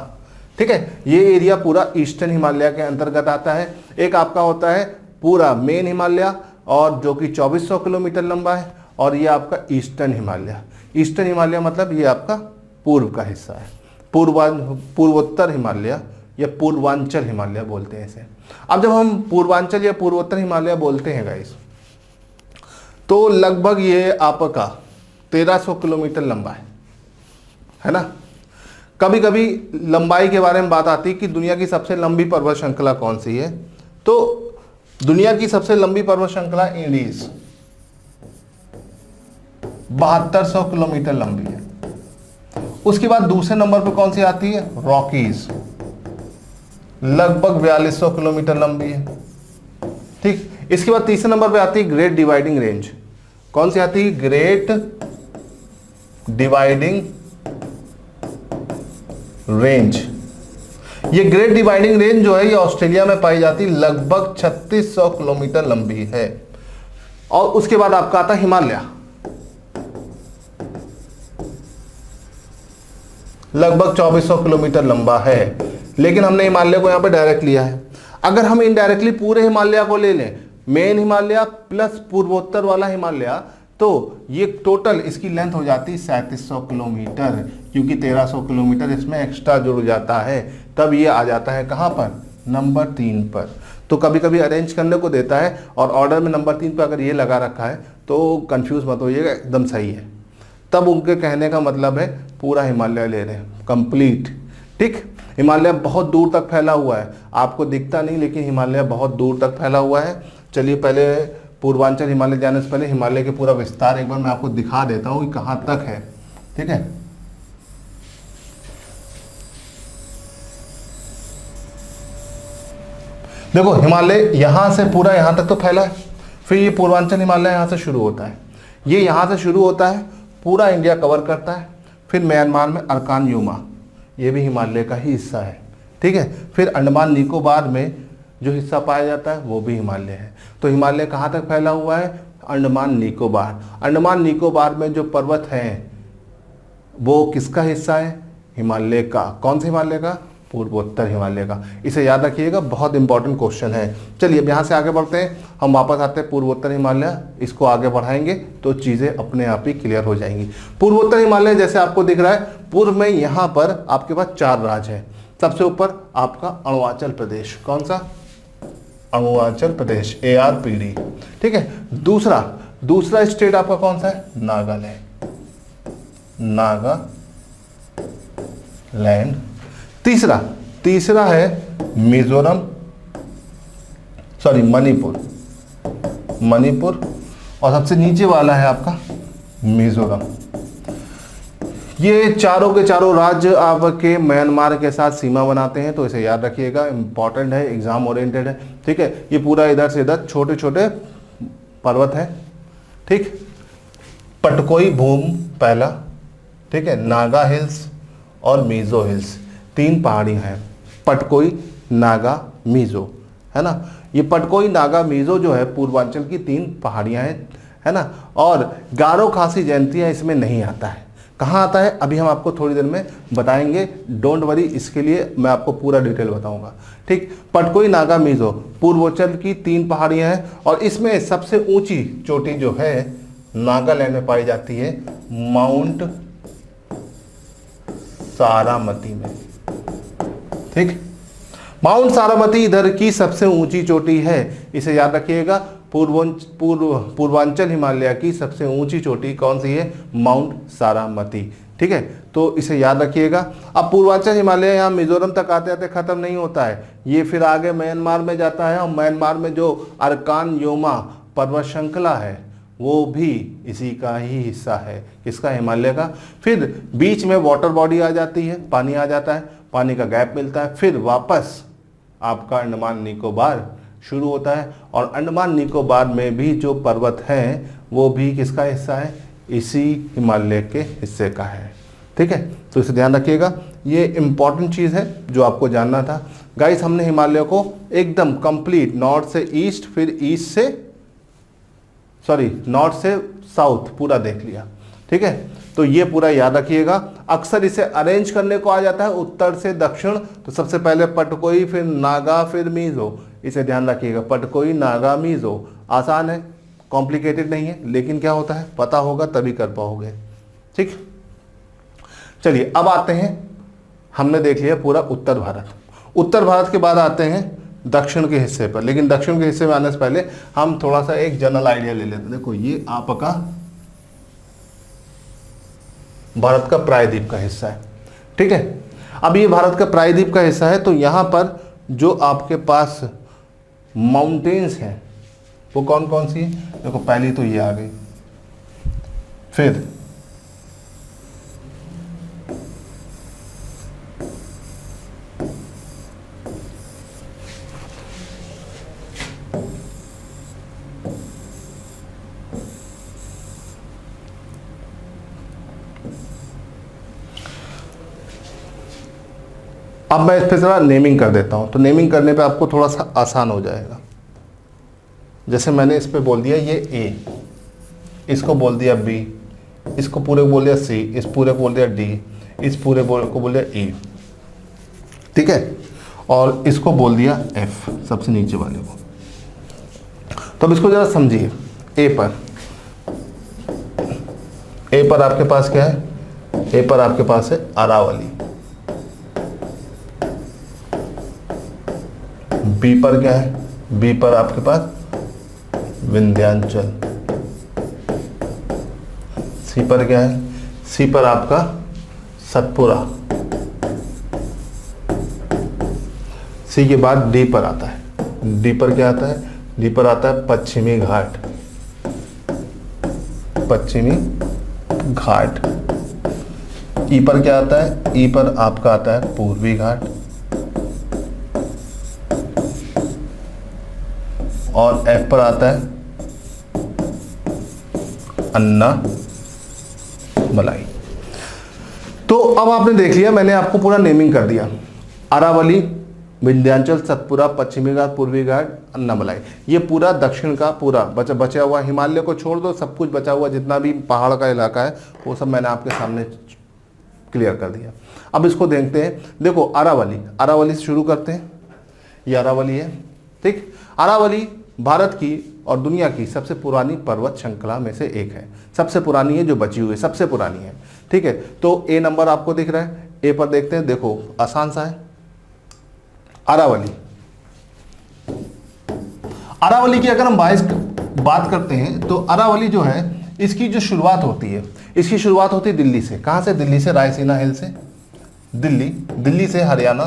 ठीक है, ये एरिया पूरा ईस्टर्न हिमालय के अंतर्गत आता है। एक आपका होता है पूरा मेन हिमालय और जो कि 2400 किलोमीटर लंबा है, और ये आपका ईस्टर्न हिमालय। ईस्टर्न हिमालय मतलब ये आपका पूर्व का हिस्सा है, पूर्वोत्तर हिमालय या पूर्वांचल हिमालय बोलते हैं इसे। अब जब हम पूर्वांचल या पूर्वोत्तर हिमालय बोलते हैं गाइस, तो लगभग ये आपका 1300 किलोमीटर लंबा है ना। कभी कभी लंबाई के बारे में बात आती है कि दुनिया की सबसे लंबी पर्वत श्रृंखला कौन सी है, तो दुनिया की सबसे लंबी पर्वत श्रृंखला एंडीज 7200 किलोमीटर लंबी है। उसके बाद दूसरे नंबर पर कौन सी आती है? रॉकीज, लगभग 4200 किलोमीटर लंबी है। ठीक, इसके बाद तीसरे नंबर पे आती है ग्रेट डिवाइडिंग रेंज। कौन सी आती है? Great dividing range. ये ग्रेट डिवाइडिंग रेंज जो है ये ऑस्ट्रेलिया में पाई जाती, लगभग 3600 किलोमीटर लंबी है। और उसके बाद आपका आता हिमालय, लगभग 2400 किलोमीटर लंबा है। लेकिन हमने हिमालय को यहां पे डायरेक्ट लिया है। अगर हम इनडायरेक्टली पूरे हिमालय को ले लें, मेन हिमालय प्लस पूर्वोत्तर वाला हिमालय, तो ये टोटल इसकी लेंथ हो जाती है 3700 किलोमीटर, क्योंकि 1300 किलोमीटर इसमें एक्स्ट्रा जुड़ जाता है। तब ये आ जाता है कहाँ पर, नंबर 3 पर। तो कभी कभी अरेंज करने को देता है और ऑर्डर में नंबर 3 पर अगर ये लगा रखा है तो कंफ्यूज मत होइएगा, एकदम सही है। तब उनके कहने का मतलब है पूरा हिमालय ले रहे हैं, कंप्लीट। ठीक, हिमालय बहुत दूर तक फैला हुआ है, आपको दिखता नहीं लेकिन हिमालय बहुत दूर तक फैला हुआ है। चलिए पहले पूर्वांचल हिमालय जाने से पहले हिमालय के पूरा विस्तार एक बार मैं आपको दिखा देता हूँ कि कहाँ तक है। ठीक है, देखो हिमालय यहाँ से पूरा यहाँ तक तो फैला है, फिर ये पूर्वांचल हिमालय यहाँ से शुरू होता है, ये यहाँ से शुरू होता है, पूरा इंडिया कवर करता है। फिर म्यांमार में अरकान युमा, ये भी हिमालय का ही हिस्सा है। ठीक है, फिर अंडमान निकोबार में जो हिस्सा पाया जाता है वो भी हिमालय है। तो हिमालय कहाँ तक फैला हुआ है, अंडमान निकोबार। अंडमान निकोबार में जो पर्वत हैं वो किसका हिस्सा है, हिमालय का। कौन से हिमालय का, पूर्वोत्तर हिमालय का। इसे याद रखिएगा, बहुत इंपॉर्टेंट क्वेश्चन है। चलिए अब यहाँ से आगे बढ़ते हैं, हम वापस आते हैं पूर्वोत्तर हिमालय, इसको आगे बढ़ाएंगे तो चीज़ें अपने आप ही क्लियर हो जाएंगी। पूर्वोत्तर हिमालय जैसे आपको दिख रहा है, पूर्व में यहाँ पर आपके पास 4 राज्य हैं। सबसे ऊपर आपका अरुणाचल प्रदेश, कौन सा, अरुणाचल प्रदेश, ARPD। ठीक है, दूसरा स्टेट आपका कौन सा है, नागालैंड, नागालैंड। तीसरा है मिजोरम, सॉरी मणिपुर, और सबसे नीचे वाला है आपका मिजोरम। ये चारों के चारों राज्य आपके म्यांमार के साथ सीमा बनाते हैं, तो इसे याद रखिएगा, इंपॉर्टेंट है, एग्जाम ओरिएंटेड है। ठीक है, ये पूरा इधर से इधर छोटे छोटे पर्वत हैं। ठीक, पटकोई भूम पहला, ठीक है, नागा हिल्स और मीजो हिल्स, 3 पहाड़ी हैं, पटकोई, नागा, मीजो, है ना। ये पटकोई, नागा, मीजो जो है पूर्वांचल की 3 पहाड़ियां हैं, है ना। और गारो खासी जयंतियाँ इसमें नहीं आता है। कहाँ आता है अभी हम आपको थोड़ी देर में बताएंगे, डोंट वरी, इसके लिए मैं आपको पूरा डिटेल बताऊंगा। ठीक, पटकोई, नागा, मीजो पूर्वोत्तर की 3 पहाड़ियां हैं, और इसमें सबसे ऊंची चोटी जो है नागालैंड में पाई जाती है, माउंट सारामती में। ठीक, माउंट सारामती इधर की सबसे ऊंची चोटी है, इसे याद रखिएगा। पूर्वांचल हिमालय की सबसे ऊंची चोटी कौन सी है, माउंट सारामती। ठीक है, तो इसे याद रखिएगा। अब पूर्वांचल हिमालय यहाँ मिजोरम तक आते आते खत्म नहीं होता है, ये फिर आगे म्यांमार में जाता है, और म्यांमार में जो अरकान योमा पर्वत श्रृंखला है वो भी इसी का ही हिस्सा है, किसका, हिमालय का। फिर बीच में वाटर बॉडी आ जाती है, पानी आ जाता है, पानी का गैप मिलता है, फिर वापस आपका अंडमान निकोबार शुरू होता है, और अंडमान निकोबार में भी जो पर्वत हैं वो भी किसका हिस्सा है, इसी हिमालय के हिस्से का है। ठीक है, तो इसे ध्यान रखिएगा, ये इंपॉर्टेंट चीज़ है जो आपको जानना था। गाइस हमने हिमालय को एकदम कंप्लीट नॉर्थ से ईस्ट, फिर नॉर्थ से साउथ पूरा देख लिया। ठीक है, तो ये पूरा याद रखिएगा। अक्सर इसे अरेंज करने को आ जाता है उत्तर से दक्षिण, तो सबसे पहले पटकोई, फिर नागा, फिर मीजो, इसे ध्यान रखिएगा, पटकोई, नागा, मीजो। आसान है, कॉम्प्लिकेटेड नहीं है, लेकिन क्या होता है पता होगा तभी कर पाओगे। ठीक, चलिए अब आते हैं, हमने देख लिया पूरा उत्तर भारत। उत्तर भारत के बाद आते हैं दक्षिण के हिस्से पर, लेकिन दक्षिण के हिस्से में आने से पहले हम थोड़ा सा एक जनरल आइडिया ले लेते हैं। देखो ये आपका भारत का प्रायद्वीप का हिस्सा है। ठीक है, अब ये भारत का प्रायद्वीप का हिस्सा है, तो यहाँ पर जो आपके पास माउंटेन्स हैं वो कौन कौन सी है, देखो पहली तो ये आ गई, फिर अब मैं इस पर ज़रा नेमिंग कर देता हूँ, तो नेमिंग करने पे आपको थोड़ा सा आसान हो जाएगा। जैसे मैंने इस पे बोल दिया ये ए, इसको बोल दिया बी, इसको पूरे को बोल दिया सी, इस पूरे को बोल दिया डी, इस पूरे को बोल दिया ई, ठीक है, और इसको बोल दिया एफ, सबसे नीचे वाले को। तो अब इसको ज़रा समझिए। ए पर आपके पास क्या है? ए पर आपके पास है अरावली। बी पर क्या है? बी पर आपके पास विंध्याचल। सी पर क्या है? सी पर आपका सतपुरा। सी के बाद डी पर आता है। डी पर क्या आता है? डी पर आता है पश्चिमी घाट। पश्चिमी घाट। ई पर क्या आता है? ई पर आपका आता है पूर्वी घाट। और एफ पर आता है अन्ना मलाई। तो अब आपने देख लिया, मैंने आपको पूरा नेमिंग कर दिया। अरावली, विंध्याचल, सतपुरा, पश्चिमी घाट, पूर्वी घाट, अन्नामलाई, ये पूरा दक्षिण का पूरा बचा हुआ, हिमालय को छोड़ दो सब कुछ बचा हुआ जितना भी पहाड़ का इलाका है वो सब मैंने आपके सामने क्लियर कर दिया। अब इसको देखते हैं। देखो अरावली से शुरू करते हैं। ये अरावली है, ठीक। अरावली भारत की और दुनिया की सबसे पुरानी पर्वत श्रृंखला में से एक है। सबसे पुरानी है जो बची हुई है, सबसे पुरानी है, ठीक है। तो ए नंबर आपको दिख रहा है, ए पर देखते हैं। देखो आसान सा है। अरावली की अगर हम बात करते हैं तो अरावली जो है इसकी जो शुरुआत होती है, इसकी शुरुआत होती है दिल्ली से। कहां से? दिल्ली से, रायसीना हिल से। दिल्ली से हरियाणा,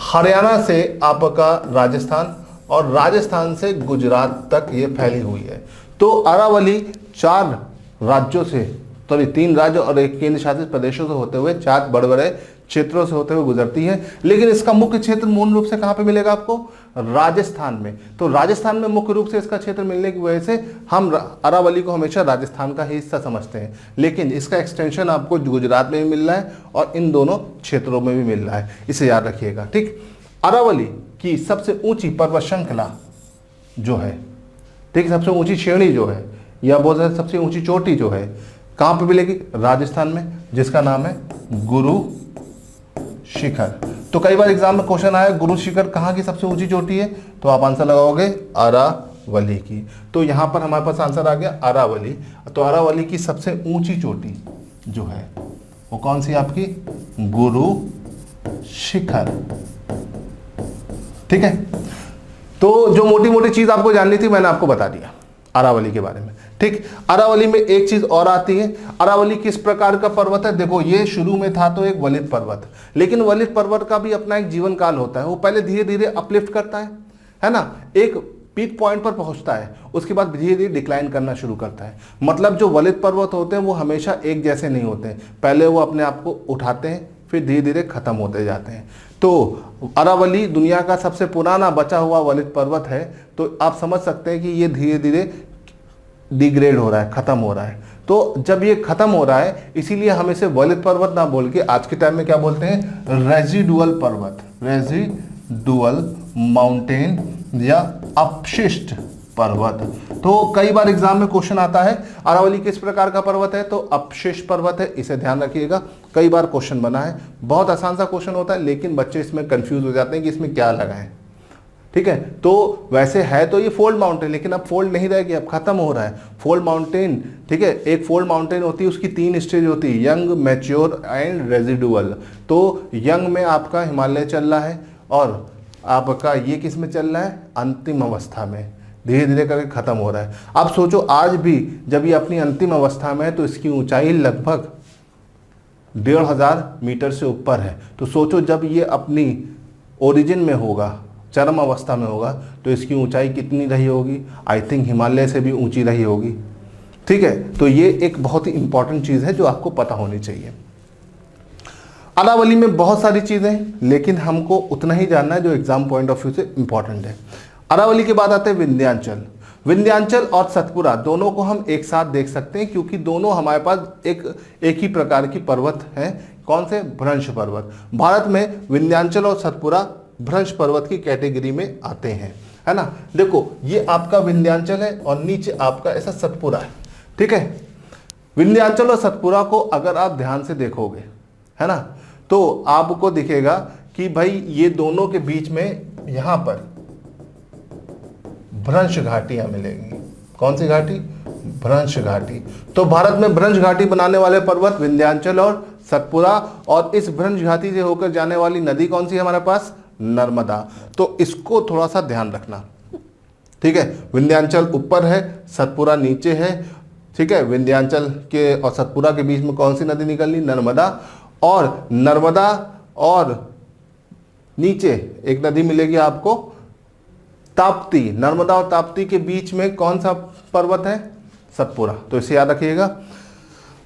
हरियाणा से आपका राजस्थान, और राजस्थान से गुजरात तक ये फैली हुई है। तो अरावली 4 राज्यों से, सॉरी 3 राज्य और 1 केंद्र शासित प्रदेशों से होते हुए 4 बड़े बड़े क्षेत्रों से होते हुए गुजरती है। लेकिन इसका मुख्य क्षेत्र मूल रूप से कहां पे मिलेगा आपको? राजस्थान में। तो राजस्थान में मुख्य रूप से इसका क्षेत्र मिलने की वजह से हम अरावली को हमेशा राजस्थान का ही हिस्सा समझते हैं, लेकिन इसका एक्सटेंशन आपको गुजरात में भी मिल रहा है और इन दोनों क्षेत्रों में भी मिल रहा है, इसे याद रखिएगा, ठीक। अरावली की सबसे ऊंची पर्वत श्रृंखला जो है, ठीक, सबसे ऊंची श्रेणी जो है, या बोल सकते सबसे ऊंची चोटी जो है, कहां पे मिलेगी? राजस्थान में, जिसका नाम है गुरु शिखर। तो कई बार एग्जाम में क्वेश्चन आया गुरु शिखर कहां की सबसे ऊंची चोटी है, तो आप आंसर लगाओगे अरावली की। तो यहां पर हमारे पास आंसर आ गया अरावली। तो अरावली की सबसे ऊंची चोटी जो है वो कौन सी? आपकी गुरु शिखर, ठीक है। तो जो मोटी मोटी चीज आपको जाननी थी मैंने आपको बता दिया अरावली के बारे में, ठीक। अरावली में एक चीज और आती है, अरावली किस प्रकार का पर्वत है? देखो ये शुरू में था तो एक वलित पर्वत, लेकिन वलित पर्वत का भी अपना एक जीवन काल होता है। वो पहले धीरे धीरे अपलिफ्ट करता है ना, एक पीक पॉइंट पर पहुंचता है, उसके बाद धीरे धीरे डिक्लाइन करना शुरू करता है। मतलब जो वलित पर्वत होते हैं वो हमेशा एक जैसे नहीं होते, पहले वो अपने आप को उठाते हैं फिर धीरे धीरे खत्म होते जाते हैं। तो अरावली दुनिया का सबसे पुराना बचा हुआ वलित पर्वत है। तो आप समझ सकते हैं कि ये धीरे धीरे डिग्रेड हो रहा है, खत्म हो रहा है। तो जब ये खत्म हो रहा है इसीलिए हम इसे वलित पर्वत ना बोल के आज के टाइम में क्या बोलते हैं? रेजिडुअल पर्वत, रेजिडुअल माउंटेन या अपशिष्ट पर्वत। तो कई बार एग्जाम में क्वेश्चन आता है अरावली किस प्रकार का पर्वत है, तो अपशिष्ट पर्वत है, इसे ध्यान रखिएगा। कई बार क्वेश्चन बना है, बहुत आसान सा क्वेश्चन होता है लेकिन बच्चे इसमें कंफ्यूज हो जाते हैं कि इसमें क्या लगाएं, ठीक है। तो वैसे है तो ये फोल्ड माउंटेन, लेकिन अब फोल्ड नहीं रहेगी, अब खत्म हो रहा है फोल्ड माउंटेन, ठीक है। एक फोल्ड माउंटेन होती है, उसकी 3 स्टेज होती है, यंग, मैच्योर एंड रेजिडुअल। तो यंग में आपका हिमालय चल रहा है और आपका ये किस में चल रहा है? अंतिम अवस्था में, धीरे धीरे करके खत्म हो रहा है। अब सोचो आज भी जब ये अपनी अंतिम अवस्था में है तो इसकी ऊंचाई लगभग 1500 मीटर से ऊपर है। तो सोचो जब ये अपनी ओरिजिन में होगा, चरम अवस्था में होगा, तो इसकी ऊंचाई कितनी रही होगी? आई थिंक हिमालय से भी ऊंची रही होगी, ठीक है। तो ये एक बहुत ही इंपॉर्टेंट चीज़ है जो आपको पता होनी चाहिए। अरावली में बहुत सारी चीज़ें, लेकिन हमको उतना ही जानना है जो एग्जाम पॉइंट ऑफ व्यू से इंपॉर्टेंट है। अरावली के बाद आते हैं विंध्याचल। विंध्याचल और सतपुरा दोनों को हम एक साथ देख सकते हैं क्योंकि दोनों हमारे पास एक ही प्रकार की पर्वत है, कौन से? भ्रंश पर्वत। भारत में विंध्याचल और सतपुरा भ्रंश पर्वत की कैटेगरी में आते हैं, है ना। देखो ये आपका विंध्याचल है और नीचे आपका ऐसा सतपुरा है, ठीक है। विंध्याचल और सतपुरा को अगर आप ध्यान से देखोगे, है ना, तो आपको दिखेगा कि भाई ये दोनों के बीच में यहां पर भ्रंश घाटियां मिलेंगी। कौन सी घाटी? भ्रंश घाटी। तो भारत में भ्रंश घाटी बनाने वाले पर्वत विंध्याचल और सतपुरा, और इस भ्रंश घाटी से होकर जाने वाली नदी कौन सी है हमारे पास? नर्मदा। तो इसको थोड़ा सा ध्यान रखना, ठीक है। विंध्याचल ऊपर है, सतपुरा नीचे है, ठीक है। विंध्याचल के और सतपुरा के बीच में कौन सी नदी निकलनी? नर्मदा। और नर्मदा और नीचे एक नदी मिलेगी आपको ताप्ती। नर्मदा और ताप्ती के बीच में कौन सा पर्वत है? सतपुरा। तो इसे याद रखिएगा।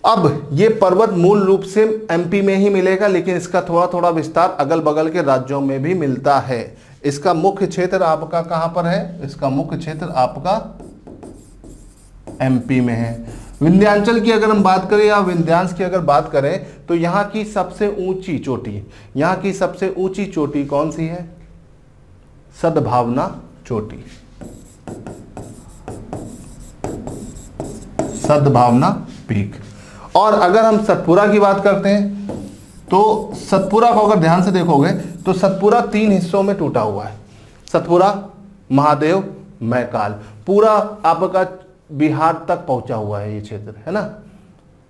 अब ये पर्वत मूल रूप से एमपी में ही मिलेगा, लेकिन इसका थोड़ा थोड़ा विस्तार अगल बगल के राज्यों में भी मिलता है। इसका मुख्य क्षेत्र आपका कहां पर है? इसका मुख्य क्षेत्र आपका एमपी में है। विंध्याचल की अगर हम बात करें या विंध्यांश की अगर बात करें तो यहाँ की सबसे ऊंची चोटी, यहाँ की सबसे ऊंची चोटी कौन सी है? सद्भावना चोटी। सद्भावना पीक। और अगर हम सतपुरा की बात करते हैं तो सतपुरा को अगर ध्यान से देखोगे तो सतपुरा 3 हिस्सों में टूटा हुआ है। सतपुरा, महादेव, मैकाल। पूरा आपका बिहार तक पहुंचा हुआ है ये क्षेत्र, है ना।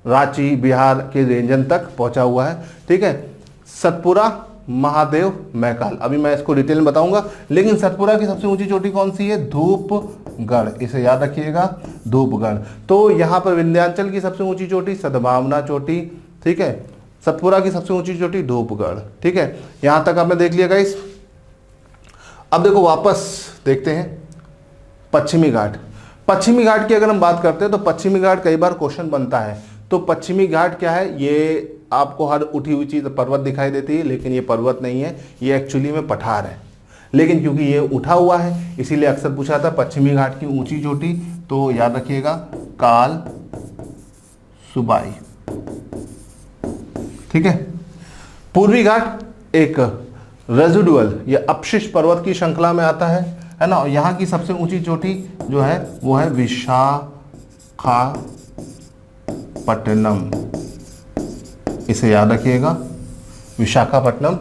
रांची बिहार के रेंजन तक पहुंचा हुआ है, ठीक है। सतपुरा, महादेव, मैकाल। अभी मैं इसको डिटेल में बताऊंगा, लेकिन सतपुरा की सबसे ऊंची चोटी कौन सी है? धूपगढ़। इसे याद रखिएगा, धूपगढ़। तो यहां पर विंध्याचल की सबसे ऊंची चोटी सद्भावना चोटी, ठीक है। सतपुरा की सबसे ऊंची चोटी धूपगढ़, ठीक है। यहां तक आपने देख लिया गाइस। अब देखो वापस देखते हैं पश्चिमी घाट। पश्चिमी घाट की अगर हम बात करते हैं तो पश्चिमी घाट कई बार क्वेश्चन बनता है। तो पश्चिमी घाट क्या है? ये आपको हर उठी हुई चीज पर्वत दिखाई देती है, लेकिन ये पर्वत नहीं है, ये एक्चुअली में पठार है। लेकिन क्योंकि ये उठा हुआ है इसीलिए अक्सर पूछा था पश्चिमी घाट की ऊंची चोटी। तो याद रखिएगा काल सुबाई, ठीक है। पूर्वी घाट एक रेजिडुअल या अपशिष्ट पर्वत की श्रृंखला में आता है ना। यहाँ की सबसे ऊंची चोटी जो है वो है विशाखापट्टनम। इसे याद रखिएगा, विशाखापट्टनम।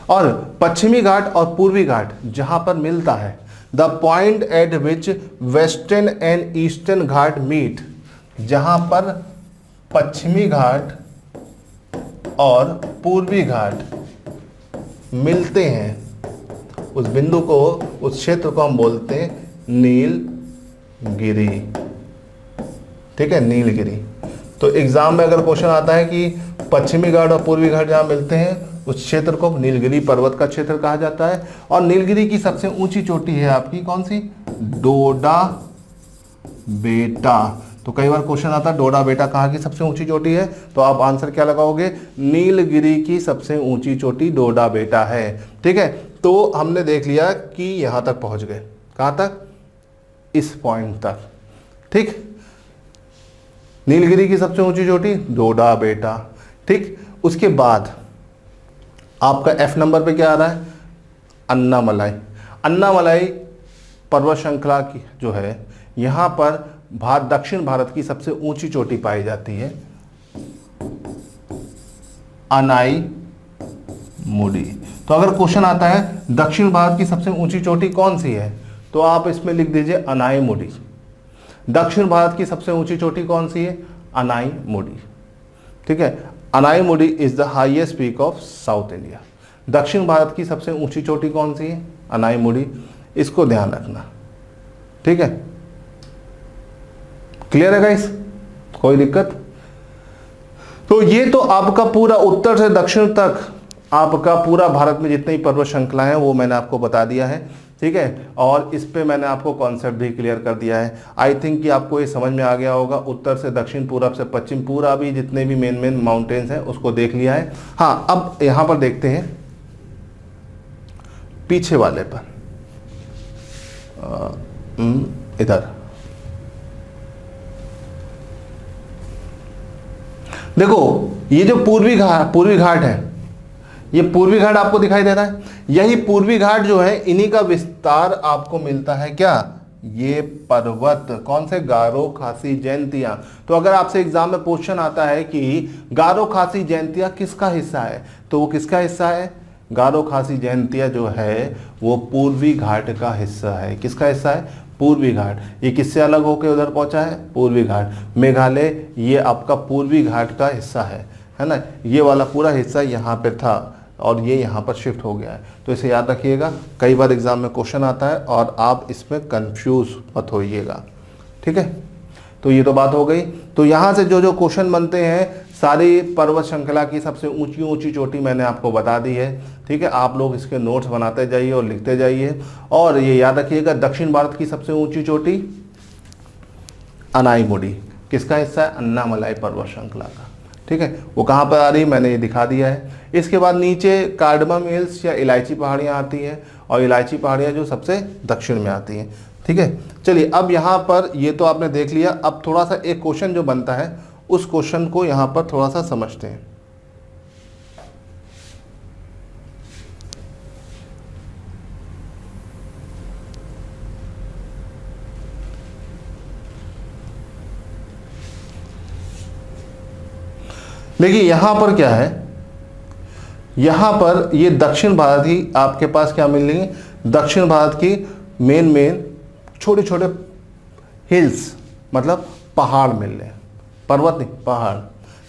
और पश्चिमी घाट और पूर्वी घाट जहां पर मिलता है, the point at which western and eastern Ghat meet, जहां पर पश्चिमी घाट और पूर्वी घाट मिलते हैं, उस बिंदु को, उस क्षेत्र को हम बोलते हैं नीलगिरी, ठीक है, नीलगिरी। तो एग्जाम में अगर क्वेश्चन आता है कि पश्चिमी घाट और पूर्वी घाट जहां मिलते हैं उस क्षेत्र को नीलगिरी पर्वत का क्षेत्र कहा जाता है। और नीलगिरी की सबसे ऊंची चोटी है आपकी कौन सी? डोडा बेटा। तो कई बार क्वेश्चन आता है डोडा बेटा कहाँ की सबसे ऊंची चोटी है? तो आप आंसर क्या लगाओगे? नीलगिरी की सबसे ऊंची चोटी डोडा बेटा है, ठीक है। तो हमने देख लिया कि यहां तक पहुंच गए। कहां तक? इस पॉइंट तक, ठीक। नीलगिरी की सबसे ऊंची चोटी डोडा बेटा, ठीक। उसके बाद आपका F नंबर पे क्या आ रहा है? अन्नामलाई। अन्नामलाई पर्वत श्रृंखला की जो है यहां पर दक्षिण भारत की सबसे ऊंची चोटी पाई जाती है अनाई मुडी। तो अगर क्वेश्चन आता है दक्षिण भारत की सबसे ऊंची चोटी कौन सी है, तो आप इसमें लिख दीजिए अनाई मुडी। दक्षिण भारत की सबसे ऊंची चोटी कौन सी है? अनाई मुडी, ठीक है। Anamudi is the highest peak of South India. दक्षिण भारत की सबसे ऊंची चोटी कौन सी है? अनाई मुडी। इसको ध्यान रखना, ठीक है। क्लियर है गाइस? कोई दिक्कत? तो ये तो आपका पूरा उत्तर से दक्षिण तक आपका पूरा भारत में जितनी पर्वत श्रृंखला है वो मैंने आपको बता दिया है, ठीक है। और इस पे मैंने आपको कॉन्सेप्ट भी क्लियर कर दिया है। आई थिंक कि आपको ये समझ में आ गया होगा। उत्तर से दक्षिण, पूरब से पश्चिम, पूरा भी जितने भी मेन माउंटेन्स हैं उसको देख लिया है। हाँ, अब यहां पर देखते हैं पीछे वाले पर, इधर। देखो ये जो पूर्वी घाट है, ये पूर्वी घाट आपको दिखाई दे रहा है, यही पूर्वी घाट जो है इन्हीं का विस्तार आपको मिलता है क्या, ये पर्वत कौन से, गारो खासी जयंतिया। तो अगर आपसे एग्जाम में क्वेश्चन आता है कि गारो खासी जयंतिया किसका हिस्सा है, तो वो किसका हिस्सा है, गारो खासी जयंतिया जो है वो पूर्वी घाट का हिस्सा है। किसका हिस्सा है, पूर्वी घाट। ये किससे अलग होकर उधर पहुंचा है, पूर्वी घाट। मेघालय ये आपका पूर्वी घाट का हिस्सा है ना, ये वाला पूरा हिस्सा यहाँ पे था और ये यहाँ पर शिफ्ट हो गया है। तो इसे याद रखिएगा, कई बार एग्जाम में क्वेश्चन आता है और आप इसमें कंफ्यूज मत होइएगा, ठीक है। तो ये तो बात हो गई। तो यहाँ से जो जो क्वेश्चन बनते हैं सारी पर्वत श्रृंखला की सबसे ऊंची ऊंची चोटी मैंने आपको बता दी है, ठीक है। आप लोग इसके नोट्स बनाते जाइए और लिखते जाइए। और ये याद रखिएगा, दक्षिण भारत की सबसे ऊंची चोटी अनाईमुडी किसका हिस्सा है, अन्नामलाई पर्वत श्रृंखला का, ठीक है। वो कहाँ पर आ रही है मैंने ये दिखा दिया है। इसके बाद नीचे कार्डमम हिल्स या इलायची पहाड़ियाँ आती हैं, और इलायची पहाड़ियाँ जो सबसे दक्षिण में आती हैं, ठीक है। चलिए अब यहाँ पर ये तो आपने देख लिया। अब थोड़ा सा एक क्वेश्चन जो बनता है उस क्वेश्चन को यहाँ पर थोड़ा सा समझते हैं। देखिए यहाँ पर क्या है, यहाँ पर ये दक्षिण भारत ही आपके पास क्या मिल रही है, दक्षिण भारत की मेन छोटे छोटे हिल्स मतलब पहाड़ मिल रहे हैं, पर्वत नहीं पहाड़,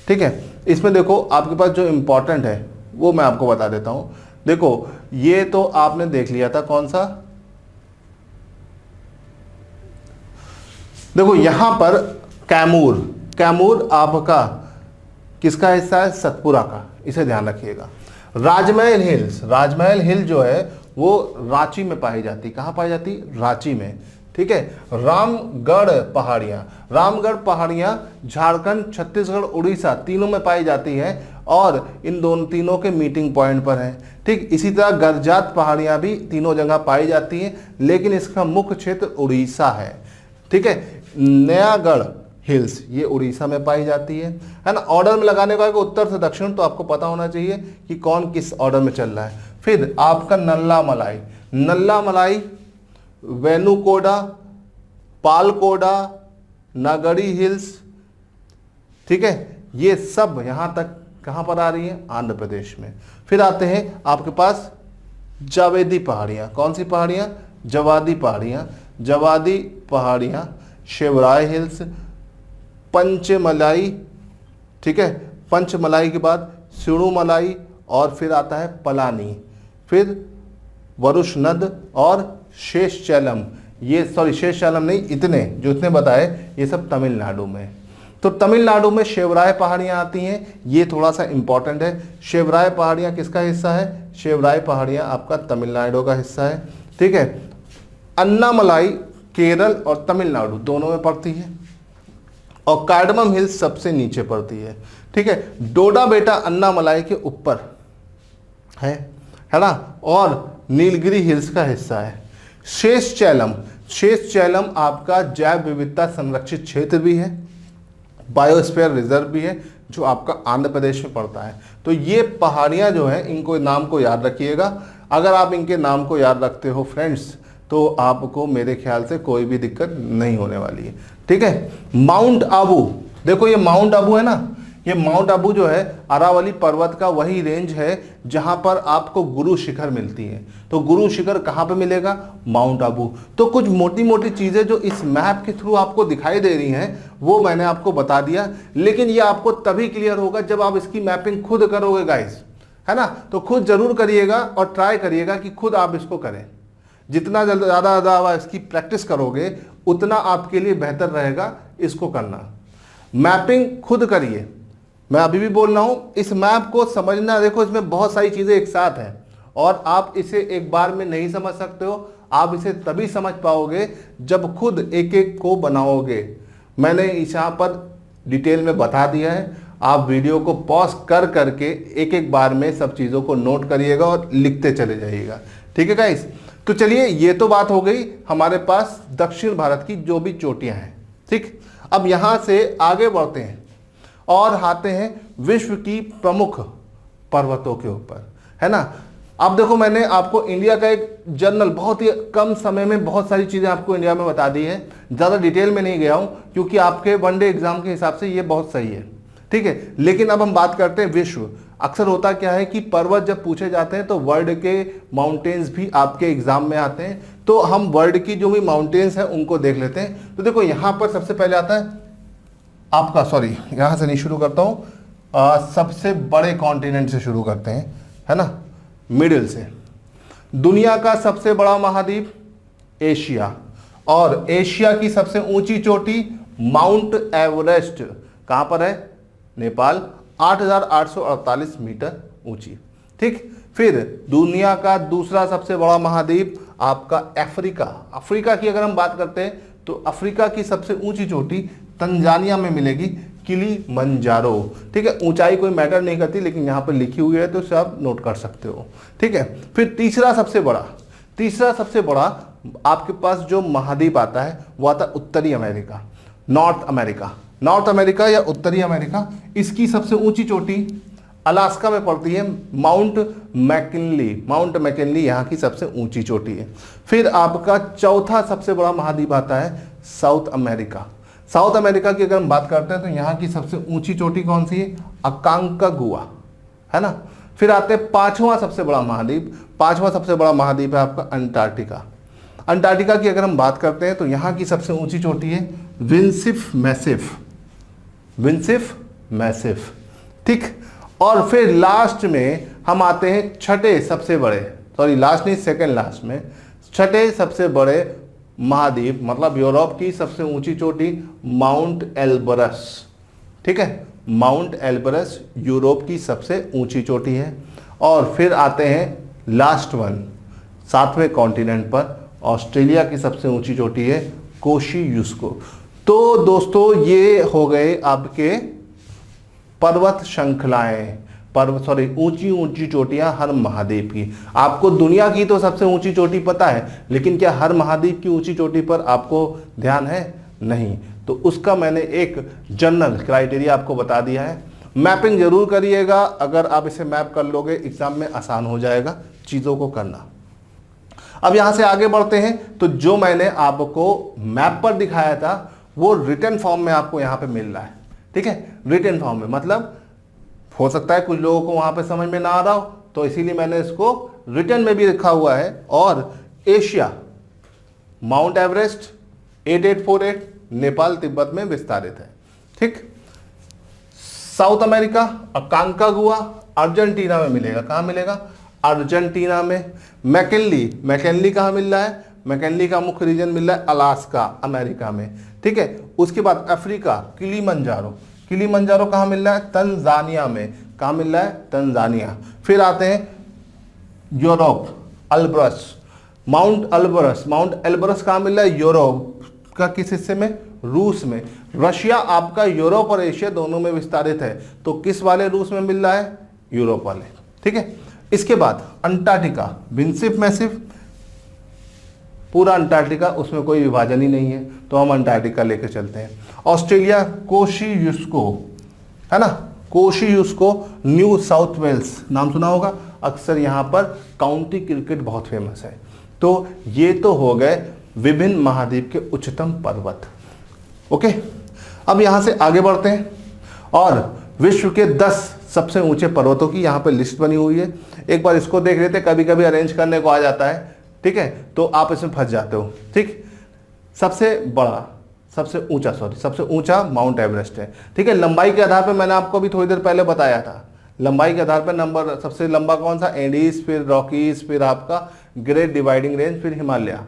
ठीक है। इसमें देखो आपके पास जो इम्पोर्टेंट है वो मैं आपको बता देता हूँ। देखो ये तो आपने देख लिया था, कौन सा, देखो यहाँ पर कैमूर आपका किसका हिस्सा है, सतपुरा का, इसे ध्यान रखिएगा। राजमहल हिल जो है वो रांची में पाई जाती, कहाँ पाई जाती, रांची में, ठीक है। रामगढ़ पहाड़ियाँ झारखंड, छत्तीसगढ़, उड़ीसा तीनों में पाई जाती हैं और इन दोनों तीनों के मीटिंग पॉइंट पर है, ठीक। इसी तरह गरजात पहाड़ियाँ भी तीनों जगह पाई जाती हैं, लेकिन इसका मुख्य क्षेत्र उड़ीसा है, ठीक है। नयागढ़ हिल्स ये उड़ीसा में पाई जाती है ना। ऑर्डर में लगाने का उत्तर से दक्षिण तो आपको पता होना चाहिए कि कौन किस ऑर्डर में चल रहा है। फिर आपका नल्ला मलाई, वेनुकोडा, पालकोडा, नागड़ी हिल्स, ठीक है, ये सब यहाँ तक कहाँ पर आ रही है, आंध्र प्रदेश में। फिर आते हैं आपके पास जावेदी पहाड़ियाँ, कौन सी पहाड़ियाँ, जवादी पहाड़ियाँ, शिवराय हिल्स, पंचमलाई, ठीक है, पंचमलाई के बाद सिरुमलाई और फिर आता है पलानी, फिर वरुशनद और शेषचैलम। ये शेषचैलम नहीं, इतने बताए ये सब तमिलनाडु में। तो तमिलनाडु में शिवराय पहाड़ियाँ आती हैं, ये थोड़ा सा इंपॉर्टेंट है। शिवराय पहाड़ियाँ किसका हिस्सा है, शिवराय पहाड़ियाँ आपका तमिलनाडु का हिस्सा है, ठीक है। अन्नामलाई केरल और तमिलनाडु दोनों में पड़ती है और कार्डमम हिल्स सबसे नीचे पड़ती है, ठीक है। डोडा बेटा अन्नामलाई के ऊपर है ना, और नीलगिरी हिल्स का हिस्सा है। शेषचैलम आपका जैव विविधता संरक्षित क्षेत्र भी है, बायोस्फीयर रिजर्व भी है, जो आपका आंध्र प्रदेश में पड़ता है। तो ये पहाड़ियाँ जो हैं इनको नाम को याद रखिएगा। अगर आप इनके नाम को याद रखते हो फ्रेंड्स तो आपको मेरे ख्याल से कोई भी दिक्कत नहीं होने वाली है, ठीक है। माउंट आबू, देखो ये माउंट आबू है ना, ये माउंट आबू जो है अरावली पर्वत का वही रेंज है जहां पर आपको गुरु शिखर मिलती है। तो गुरु शिखर कहां पे मिलेगा, माउंट आबू। तो कुछ मोटी मोटी चीजें जो इस मैप के थ्रू आपको दिखाई दे रही हैं वो मैंने आपको बता दिया, लेकिन ये आपको तभी क्लियर होगा जब आप इसकी मैपिंग खुद करोगे गाइस, है ना। तो खुद जरूर करिएगा और ट्राई करिएगा कि खुद आप इसको करें। जितना ज़्यादा इसकी प्रैक्टिस करोगे उतना आपके लिए बेहतर रहेगा इसको करना। मैपिंग खुद करिए, मैं अभी भी बोल रहा हूँ, इस मैप को समझना। देखो इसमें बहुत सारी चीज़ें एक साथ हैं और आप इसे एक बार में नहीं समझ सकते हो। आप इसे तभी समझ पाओगे जब खुद एक एक को बनाओगे। मैंने इस यहाँ पर डिटेल में बता दिया है, आप वीडियो को पॉज कर करके एक एक बार में सब चीज़ों को नोट करिएगा और लिखते चले जाइएगा, ठीक है गाइस। तो चलिए ये तो बात हो गई हमारे पास दक्षिण भारत की जो भी चोटियां हैं, ठीक। अब यहाँ से आगे बढ़ते हैं और आते हैं विश्व की प्रमुख पर्वतों के ऊपर, है ना। अब देखो मैंने आपको इंडिया का एक जर्नल बहुत ही कम समय में बहुत सारी चीज़ें आपको इंडिया में बता दी है, ज़्यादा डिटेल में नहीं गया हूँ क्योंकि आपके वनडे एग्जाम के हिसाब से ये बहुत सही है, ठीक है। लेकिन अब हम बात करते हैं विश्व। अक्सर होता क्या है कि पर्वत जब पूछे जाते हैं तो वर्ल्ड के माउंटेन्स भी आपके एग्जाम में आते हैं, तो हम वर्ल्ड की जो भी माउंटेन्स हैं उनको देख लेते हैं। तो देखो यहाँ पर सबसे पहले आता है आपका, सॉरी यहाँ से नहीं शुरू करता हूँ, सबसे बड़े कॉन्टिनेंट से शुरू करते हैं, है ना, मिडिल से। दुनिया का सबसे बड़ा महाद्वीप एशिया, और एशिया की सबसे ऊंची चोटी माउंट एवरेस्ट कहां पर है? नेपाल, 8,848 मीटर ऊंची, ठीक। फिर दुनिया का दूसरा सबसे बड़ा महाद्वीप आपका अफ्रीका। अफ्रीका की अगर हम बात करते हैं तो अफ्रीका की सबसे ऊंची चोटी तंजानिया में मिलेगी, किलिमंजारो, ठीक है। ऊंचाई कोई मैटर नहीं करती, लेकिन यहाँ पर लिखी हुई है तो सब नोट कर सकते हो, ठीक है। फिर तीसरा सबसे बड़ा आपके पास जो महाद्वीप आता है वो आता है उत्तरी अमेरिका, नॉर्थ अमेरिका या उत्तरी अमेरिका। इसकी सबसे ऊंची चोटी अलास्का में पड़ती है, माउंट मैकिनली यहाँ की सबसे ऊंची चोटी है। फिर आपका चौथा सबसे बड़ा महाद्वीप आता है साउथ अमेरिका की अगर हम बात करते हैं तो यहाँ की सबसे ऊंची चोटी कौन सी है? अकांकागुआ, है ना। फिर आते हैं पांचवा सबसे बड़ा महाद्वीप है आपका अंटार्कटिका की अगर हम बात करते हैं तो यहाँ की सबसे ऊंची चोटी है विंसिफ मैसिफ, ठीक। और फिर लास्ट में हम आते हैं छठे सबसे बड़े महाद्वीप, मतलब यूरोप की सबसे ऊंची चोटी माउंट एल्बरस, ठीक है। माउंट एल्बरस यूरोप की सबसे ऊंची चोटी है। और फिर आते हैं लास्ट वन, सातवें कॉन्टिनेंट पर ऑस्ट्रेलिया की सबसे ऊंची चोटी है कोशियुस्को। तो दोस्तों ये हो गए आपके पर्वत श्रृंखलाएं, ऊंची चोटियां हर महाद्वीप की। आपको दुनिया की तो सबसे ऊंची चोटी पता है, लेकिन क्या हर महाद्वीप की ऊंची चोटी पर आपको ध्यान है? नहीं। तो उसका मैंने एक जनरल क्राइटेरिया आपको बता दिया है। मैपिंग जरूर करिएगा, अगर आप इसे मैप कर लोगे एग्जाम में आसान हो जाएगा चीज़ों को करना। अब यहाँ से आगे बढ़ते हैं, तो जो मैंने आपको मैप पर दिखाया था वो रिटन फॉर्म में आपको यहाँ पे मिल रहा है, ठीक है। रिटन फॉर्म में मतलब हो सकता है कुछ लोगों को वहां पे समझ में ना आ रहा हो, तो इसीलिए मैंने इसको रिटन में भी लिखा हुआ है। और Asia mount Everest 8848 Nepal Tibet में विस्तारित है, ठीक। साउथ अमेरिका अकांकागुआ अर्जेंटीना में मिलेगा, कहाँ मिलेगा? अर्जेंटीना में। मैकिनली कहाँ मिल रहा है? मैकिनली का मुख्य रीजन मिल रहा है अलास्का, अमेरिका में, ठीक है। उसके बाद अफ्रीका किलिमंजारो कहाँ मिल रहा है? तंजानिया में। कहाँ मिल रहा है? तंजानिया। फिर आते हैं यूरोप, माउंट एल्बरस कहाँ मिल रहा है? यूरोप का किस हिस्से में? रूस में। रशिया आपका यूरोप और एशिया दोनों में विस्तारित है, तो किस वाले रूस में मिल रहा है? यूरोप वाले, ठीक है। इसके बाद अंटार्कटिका विंसिफ मैसिफ, पूरा अंटार्कटिका, उसमें कोई विभाजन ही नहीं है, तो हम अंटार्कटिका लेकर चलते हैं। ऑस्ट्रेलिया कोशियुस्को, है ना, कोशियुस्को, न्यू साउथ वेल्स नाम सुना होगा, अक्सर यहाँ पर काउंटी क्रिकेट बहुत फेमस है। तो ये तो हो गए विभिन्न महाद्वीप के उच्चतम पर्वत, ओके। अब यहाँ से आगे बढ़ते हैं और विश्व के 10 सबसे ऊंचे पर्वतों की यहाँ पे लिस्ट बनी हुई है। एक बार इसको देख लेते, कभी कभी अरेंज करने को आ जाता है, ठीक है, तो आप इसमें फंस जाते हो, ठीक। सबसे ऊंचा माउंट एवरेस्ट है, ठीक है। लंबाई के आधार पर मैंने आपको अभी थोड़ी देर पहले बताया था, लंबाई के आधार पर नंबर सबसे लंबा कौन सा? एंडीज, फिर रॉकीज, फिर आपका ग्रेट डिवाइडिंग रेंज, फिर हिमालय,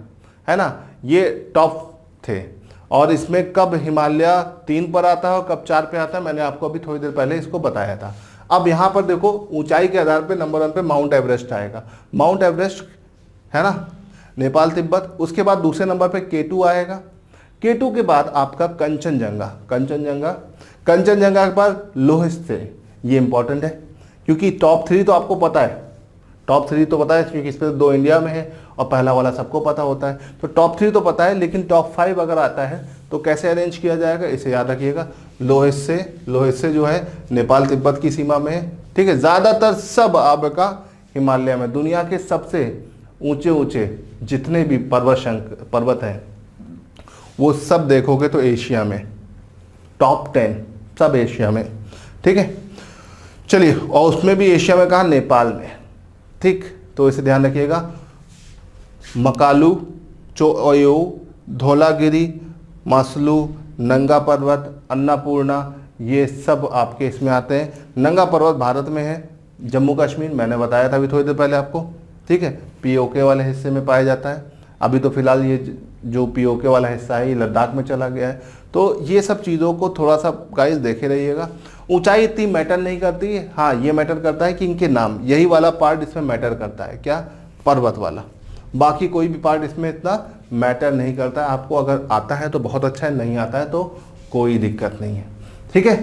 है ना, ये टॉप थे। और इसमें कब हिमालय 3 पर आता है और कब 4 पे आता है, मैंने आपको अभी थोड़ी देर पहले इसको बताया था। अब यहाँ पर देखो ऊंचाई के आधार पर नंबर 1 पे माउंट एवरेस्ट आएगा, माउंट एवरेस्ट, है ना, नेपाल तिब्बत। उसके बाद दूसरे नंबर पे K2 आएगा, K2 के बाद आपका कंचनजंगा के बाद लोहिस्ते। ये इंपॉर्टेंट है क्योंकि टॉप 3 तो आपको पता है, क्योंकि इस पर 2 इंडिया में है और पहला वाला सबको पता होता है, तो टॉप 3 तो पता है, लेकिन टॉप 5 अगर आता है तो कैसे अरेंज किया जाएगा, इसे याद रखिएगा। लोहित से जो है नेपाल तिब्बत की सीमा में है। ठीक है, ज़्यादातर सब आपका हिमालय में। दुनिया के सबसे ऊंचे ऊंचे जितने भी पर्वत हैं वो सब देखोगे तो एशिया में, टॉप 10 सब एशिया में। ठीक है, चलिए, और उसमें भी एशिया में कहा, नेपाल में। ठीक, तो इसे ध्यान रखिएगा। मकालू, चोयो, धौलागिरी, मासलू, नंगा पर्वत, अन्नपूर्णा, ये सब आपके इसमें आते हैं। नंगा पर्वत भारत में है, जम्मू कश्मीर, मैंने बताया था अभी थोड़ी देर पहले आपको। ठीक है, पीओके वाले हिस्से में पाया जाता है। अभी तो फिलहाल ये जो पीओके वाला हिस्सा है ये लद्दाख में चला गया है। तो ये सब चीज़ों को थोड़ा सा गाइस देखे रहिएगा। ऊंचाई इतनी मैटर नहीं करती है, हाँ ये मैटर करता है कि इनके नाम, यही वाला पार्ट इसमें मैटर करता है, क्या, पर्वत वाला। बाकी कोई भी पार्ट इसमें इतना मैटर नहीं करता है। आपको अगर आता है तो बहुत अच्छा है, नहीं आता है तो कोई दिक्कत नहीं है। ठीक है,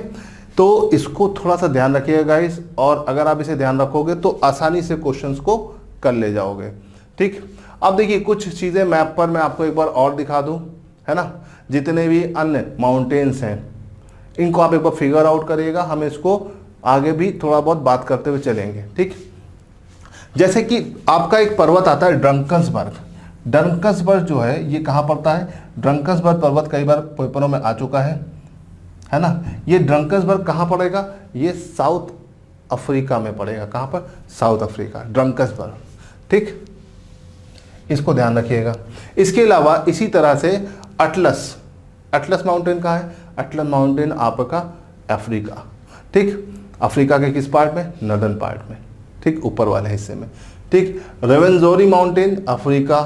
तो इसको थोड़ा सा ध्यान रखिएगा गाइस, और अगर आप इसे ध्यान रखोगे तो आसानी से क्वेश्चंस को कर ले जाओगे। ठीक, अब देखिए कुछ चीज़ें मैप पर मैं आपको एक बार और दिखा दूं, है ना। जितने भी अन्य माउंटेन्स हैं इनको आप एक बार फिगर आउट करिएगा, हम इसको आगे भी थोड़ा बहुत बात करते हुए चलेंगे। ठीक, जैसे कि आपका एक पर्वत आता है ड्रंकन्सबर्ग। ड्रंकन्सबर्ग जो है ये कहाँ पड़ता है, ड्रंकन्सबर्ग पर्वत कई बार पेपरों में आ चुका है ना। ये ड्रंकन्सबर्ग कहाँ पड़ेगा, ये साउथ अफ्रीका में पड़ेगा। कहाँ पर, साउथ अफ्रीका, ड्रंकन्सबर्ग। ठीक, इसको ध्यान रखिएगा। इसके अलावा इसी तरह से अटलस माउंटेन कहाँ है, अटलस माउंटेन आपका अफ्रीका। ठीक, अफ्रीका के किस पार्ट में, नॉर्दर्न पार्ट में। ठीक, ऊपर वाले हिस्से में। ठीक, रेवेंजोरी माउंटेन अफ्रीका,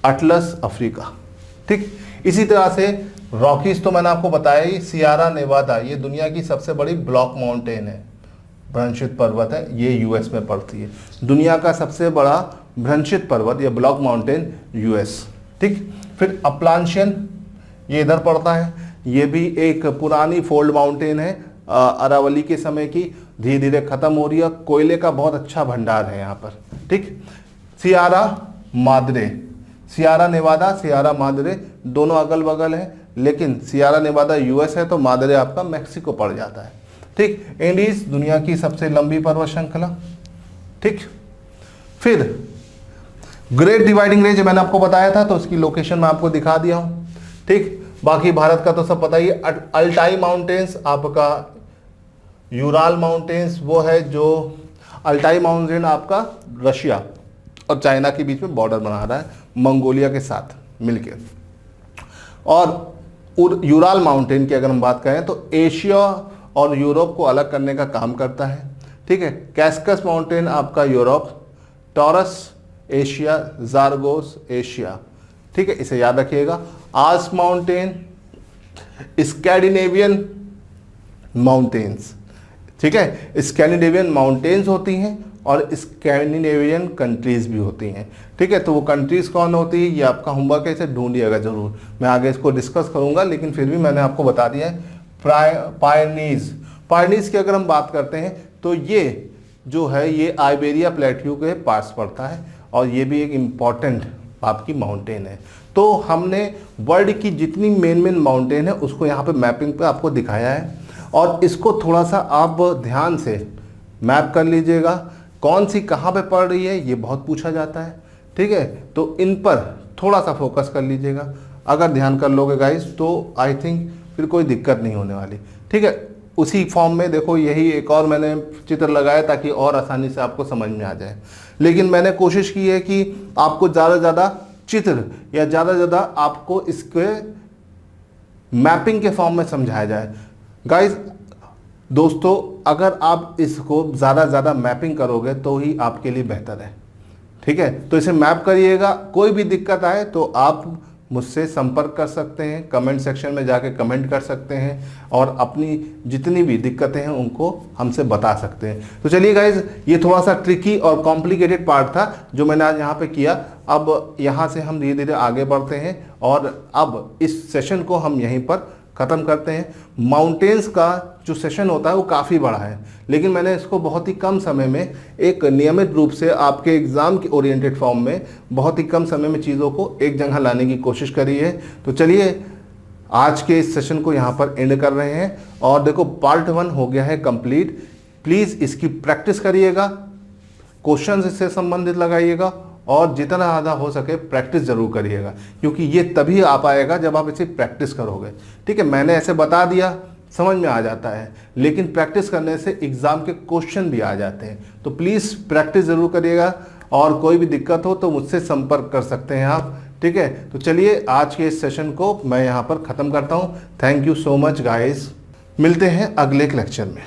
अटलस अफ्रीका। ठीक, इसी तरह से रॉकीज तो मैंने आपको बताया ही, सियारा नेवादा ये दुनिया की सबसे बड़ी ब्लॉक माउंटेन है, भ्रंशित पर्वत है, ये यूएस में पड़ती है। दुनिया का सबसे बड़ा भ्रंशित पर्वत या ब्लॉक माउंटेन यूएस। ठीक, फिर अपलांशियन ये इधर पड़ता है, ये भी एक पुरानी फोल्ड माउंटेन है, अरावली के समय की, धीरे धीरे खत्म हो रही है। कोयले का बहुत अच्छा भंडार है यहाँ पर। ठीक, Sierra Madre, Sierra Nevada, Sierra Madre दोनों अगल बगल हैं, लेकिन सियारा नेवादा यूएस है तो माद्रे आपका मैक्सिको पड़ जाता है। ठीक, एंडीज दुनिया की सबसे लंबी पर्वत श्रृंखला। ठीक, फिर ग्रेट डिवाइडिंग रेंज मैंने आपको बताया था तो उसकी लोकेशन मैं आपको दिखा दिया हूं। ठीक, बाकी भारत का तो सब पता ही है। अल्टाई माउंटेन्स आपका, यूराल माउंटेन्स वो है जो, अल्टाई माउंटेन आपका रशिया और चाइना के बीच में बॉर्डर बना रहा है, मंगोलिया के साथ मिलकर। और यूराल माउंटेन की अगर हम बात करें तो एशिया और यूरोप को अलग करने का काम करता है। ठीक है, कैस्कस माउंटेन आपका यूरोप, टॉरस एशिया, जारगोस एशिया। ठीक है, इसे याद रखिएगा। Alps mountain, Scandinavian mountains. ठीक है, स्कैंडिनेवियन माउंटेन्स होती हैं और स्कैंडिनेवियन कंट्रीज भी होती हैं। ठीक है, तो वो कंट्रीज कौन होती है ये आपका होमवर्क है, इसे ढूंढिएगा जरूर। मैं आगे इसको डिस्कस करूंगा, लेकिन फिर भी मैंने आपको बता दिया है। पायनीज की अगर हम बात करते हैं तो ये जो है ये आइबेरिया प्लेट्यू के पास पड़ता है और ये भी एक इम्पॉर्टेंट आपकी माउंटेन है। तो हमने वर्ल्ड की जितनी मेन माउंटेन है उसको यहाँ पे मैपिंग पे आपको दिखाया है, और इसको थोड़ा सा आप ध्यान से मैप कर लीजिएगा। कौन सी कहाँ पे पड़ रही है ये बहुत पूछा जाता है। ठीक है, तो इन पर थोड़ा सा फोकस कर लीजिएगा। अगर ध्यान कर लोगे गाइस तो आई थिंक फिर कोई दिक्कत नहीं होने वाली। ठीक है, उसी फॉर्म में देखो, यही एक और मैंने चित्र लगाया ताकि और आसानी से आपको समझ में आ जाए। लेकिन मैंने कोशिश की है कि आपको ज़्यादा से ज़्यादा चित्र या ज़्यादा से ज़्यादा आपको इसके मैपिंग के फॉर्म में समझाया जाए। गाइस दोस्तों, अगर आप इसको ज़्यादा से ज़्यादा मैपिंग करोगे तो ही आपके लिए बेहतर है। ठीक है, तो इसे मैप करिएगा। कोई भी दिक्कत आए तो आप मुझसे संपर्क कर सकते हैं, कमेंट सेक्शन में जाके कमेंट कर सकते हैं और अपनी जितनी भी दिक्कतें हैं उनको हमसे बता सकते हैं। तो चलिए गाइज, ये थोड़ा सा ट्रिकी और कॉम्प्लिकेटेड पार्ट था जो मैंने आज यहाँ पे किया। अब यहाँ से हम धीरे धीरे आगे बढ़ते हैं और अब इस सेशन को हम यहीं पर ख़त्म करते हैं। माउंटेन्स का जो सेशन होता है वो काफ़ी बड़ा है, लेकिन मैंने इसको बहुत ही कम समय में एक नियमित रूप से आपके एग्ज़ाम के ओरिएंटेड फॉर्म में बहुत ही कम समय में चीज़ों को एक जगह लाने की कोशिश करी है। तो चलिए आज के इस सेशन को यहाँ पर एंड कर रहे हैं। और देखो पार्ट 1 हो गया है कंप्लीट। प्लीज़ इसकी प्रैक्टिस करिएगा, क्वेश्चन इससे संबंधित लगाइएगा और जितना ज़्यादा हो सके प्रैक्टिस ज़रूर करिएगा, क्योंकि ये तभी आ पाएगा जब आप इसे प्रैक्टिस करोगे। ठीक है, मैंने ऐसे बता दिया, समझ में आ जाता है, लेकिन प्रैक्टिस करने से एग्ज़ाम के क्वेश्चन भी आ जाते हैं। तो प्लीज़ प्रैक्टिस ज़रूर करिएगा और कोई भी दिक्कत हो तो मुझसे संपर्क कर सकते हैं आप। ठीक है, तो चलिए आज के इस सेशन को मैं यहाँ पर ख़त्म करता हूँ। Thank you so much guys, मिलते हैं अगले लेक्चर में।